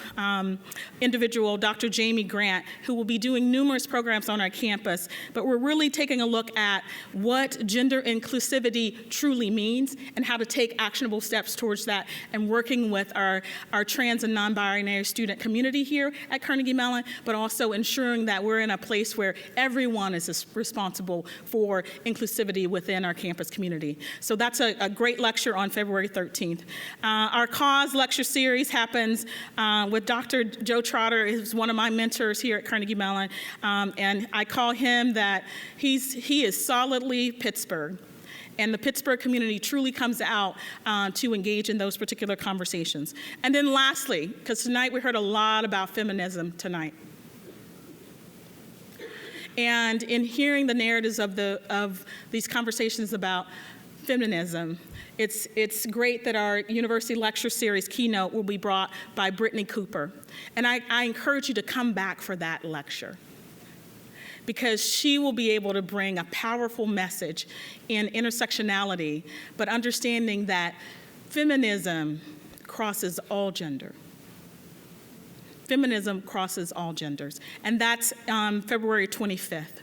individual, Dr. Jamie Grant, who will be doing numerous programs on our campus, but we're really taking a look at what gender inclusivity truly means and how to take actionable steps towards that, and working with our trans and non-binary student community here at Carnegie Mellon, but also ensuring that we're in a place where everyone is responsible for inclusivity within our campus community. So that's a great lecture on February 13th. Our Cause lecture series happens with Dr. Joe Trotter, who's one of my mentors here at Carnegie Mellon, and I call him that he is solidly Pittsburgh. And the Pittsburgh community truly comes out to engage in those particular conversations. And then lastly, because tonight we heard a lot about feminism tonight. And in hearing the narratives of these conversations about feminism, it's great that our university lecture series, Keynote, will be brought by Brittany Cooper. And I encourage you to come back for that lecture, because she will be able to bring a powerful message in intersectionality, but understanding that feminism crosses all gender. Feminism crosses all genders, and that's February 25th.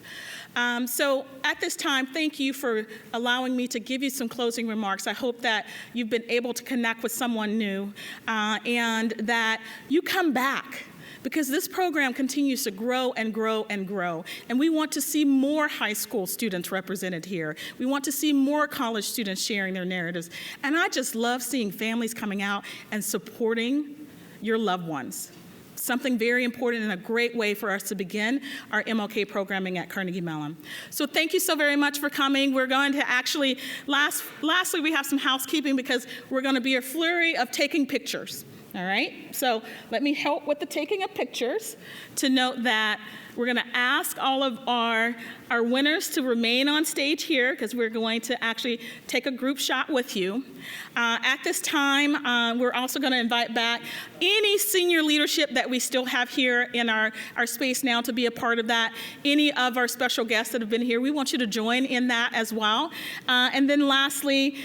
So at this time, thank you for allowing me to give you some closing remarks. I hope that you've been able to connect with someone new and that you come back, because this program continues to grow and grow and grow. And we want to see more high school students represented here. We want to see more college students sharing their narratives. And I just love seeing families coming out and supporting your loved ones. something very important and a great way for us to begin our MLK programming at Carnegie Mellon. So thank you so very much for coming. We're going to actually, lastly, we have some housekeeping because we're going to be a flurry of taking pictures. All right, so let me help with the taking of pictures to note that we're going to ask all of our winners to remain on stage here because we're going to actually take a group shot with you. At this time, we're also going to invite back any senior leadership that we still have here in our space now to be a part of that. Any of our special guests that have been here, we want you to join in that as well. And then lastly,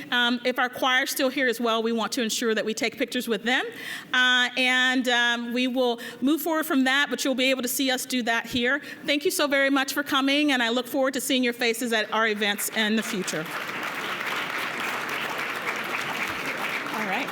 if our choir is still here as well, we want to ensure that we take pictures with them. And we will move forward from that, but you'll be able to see us do that here. Thank you so very much for coming, and I look forward to seeing your faces at our events in the future. All right.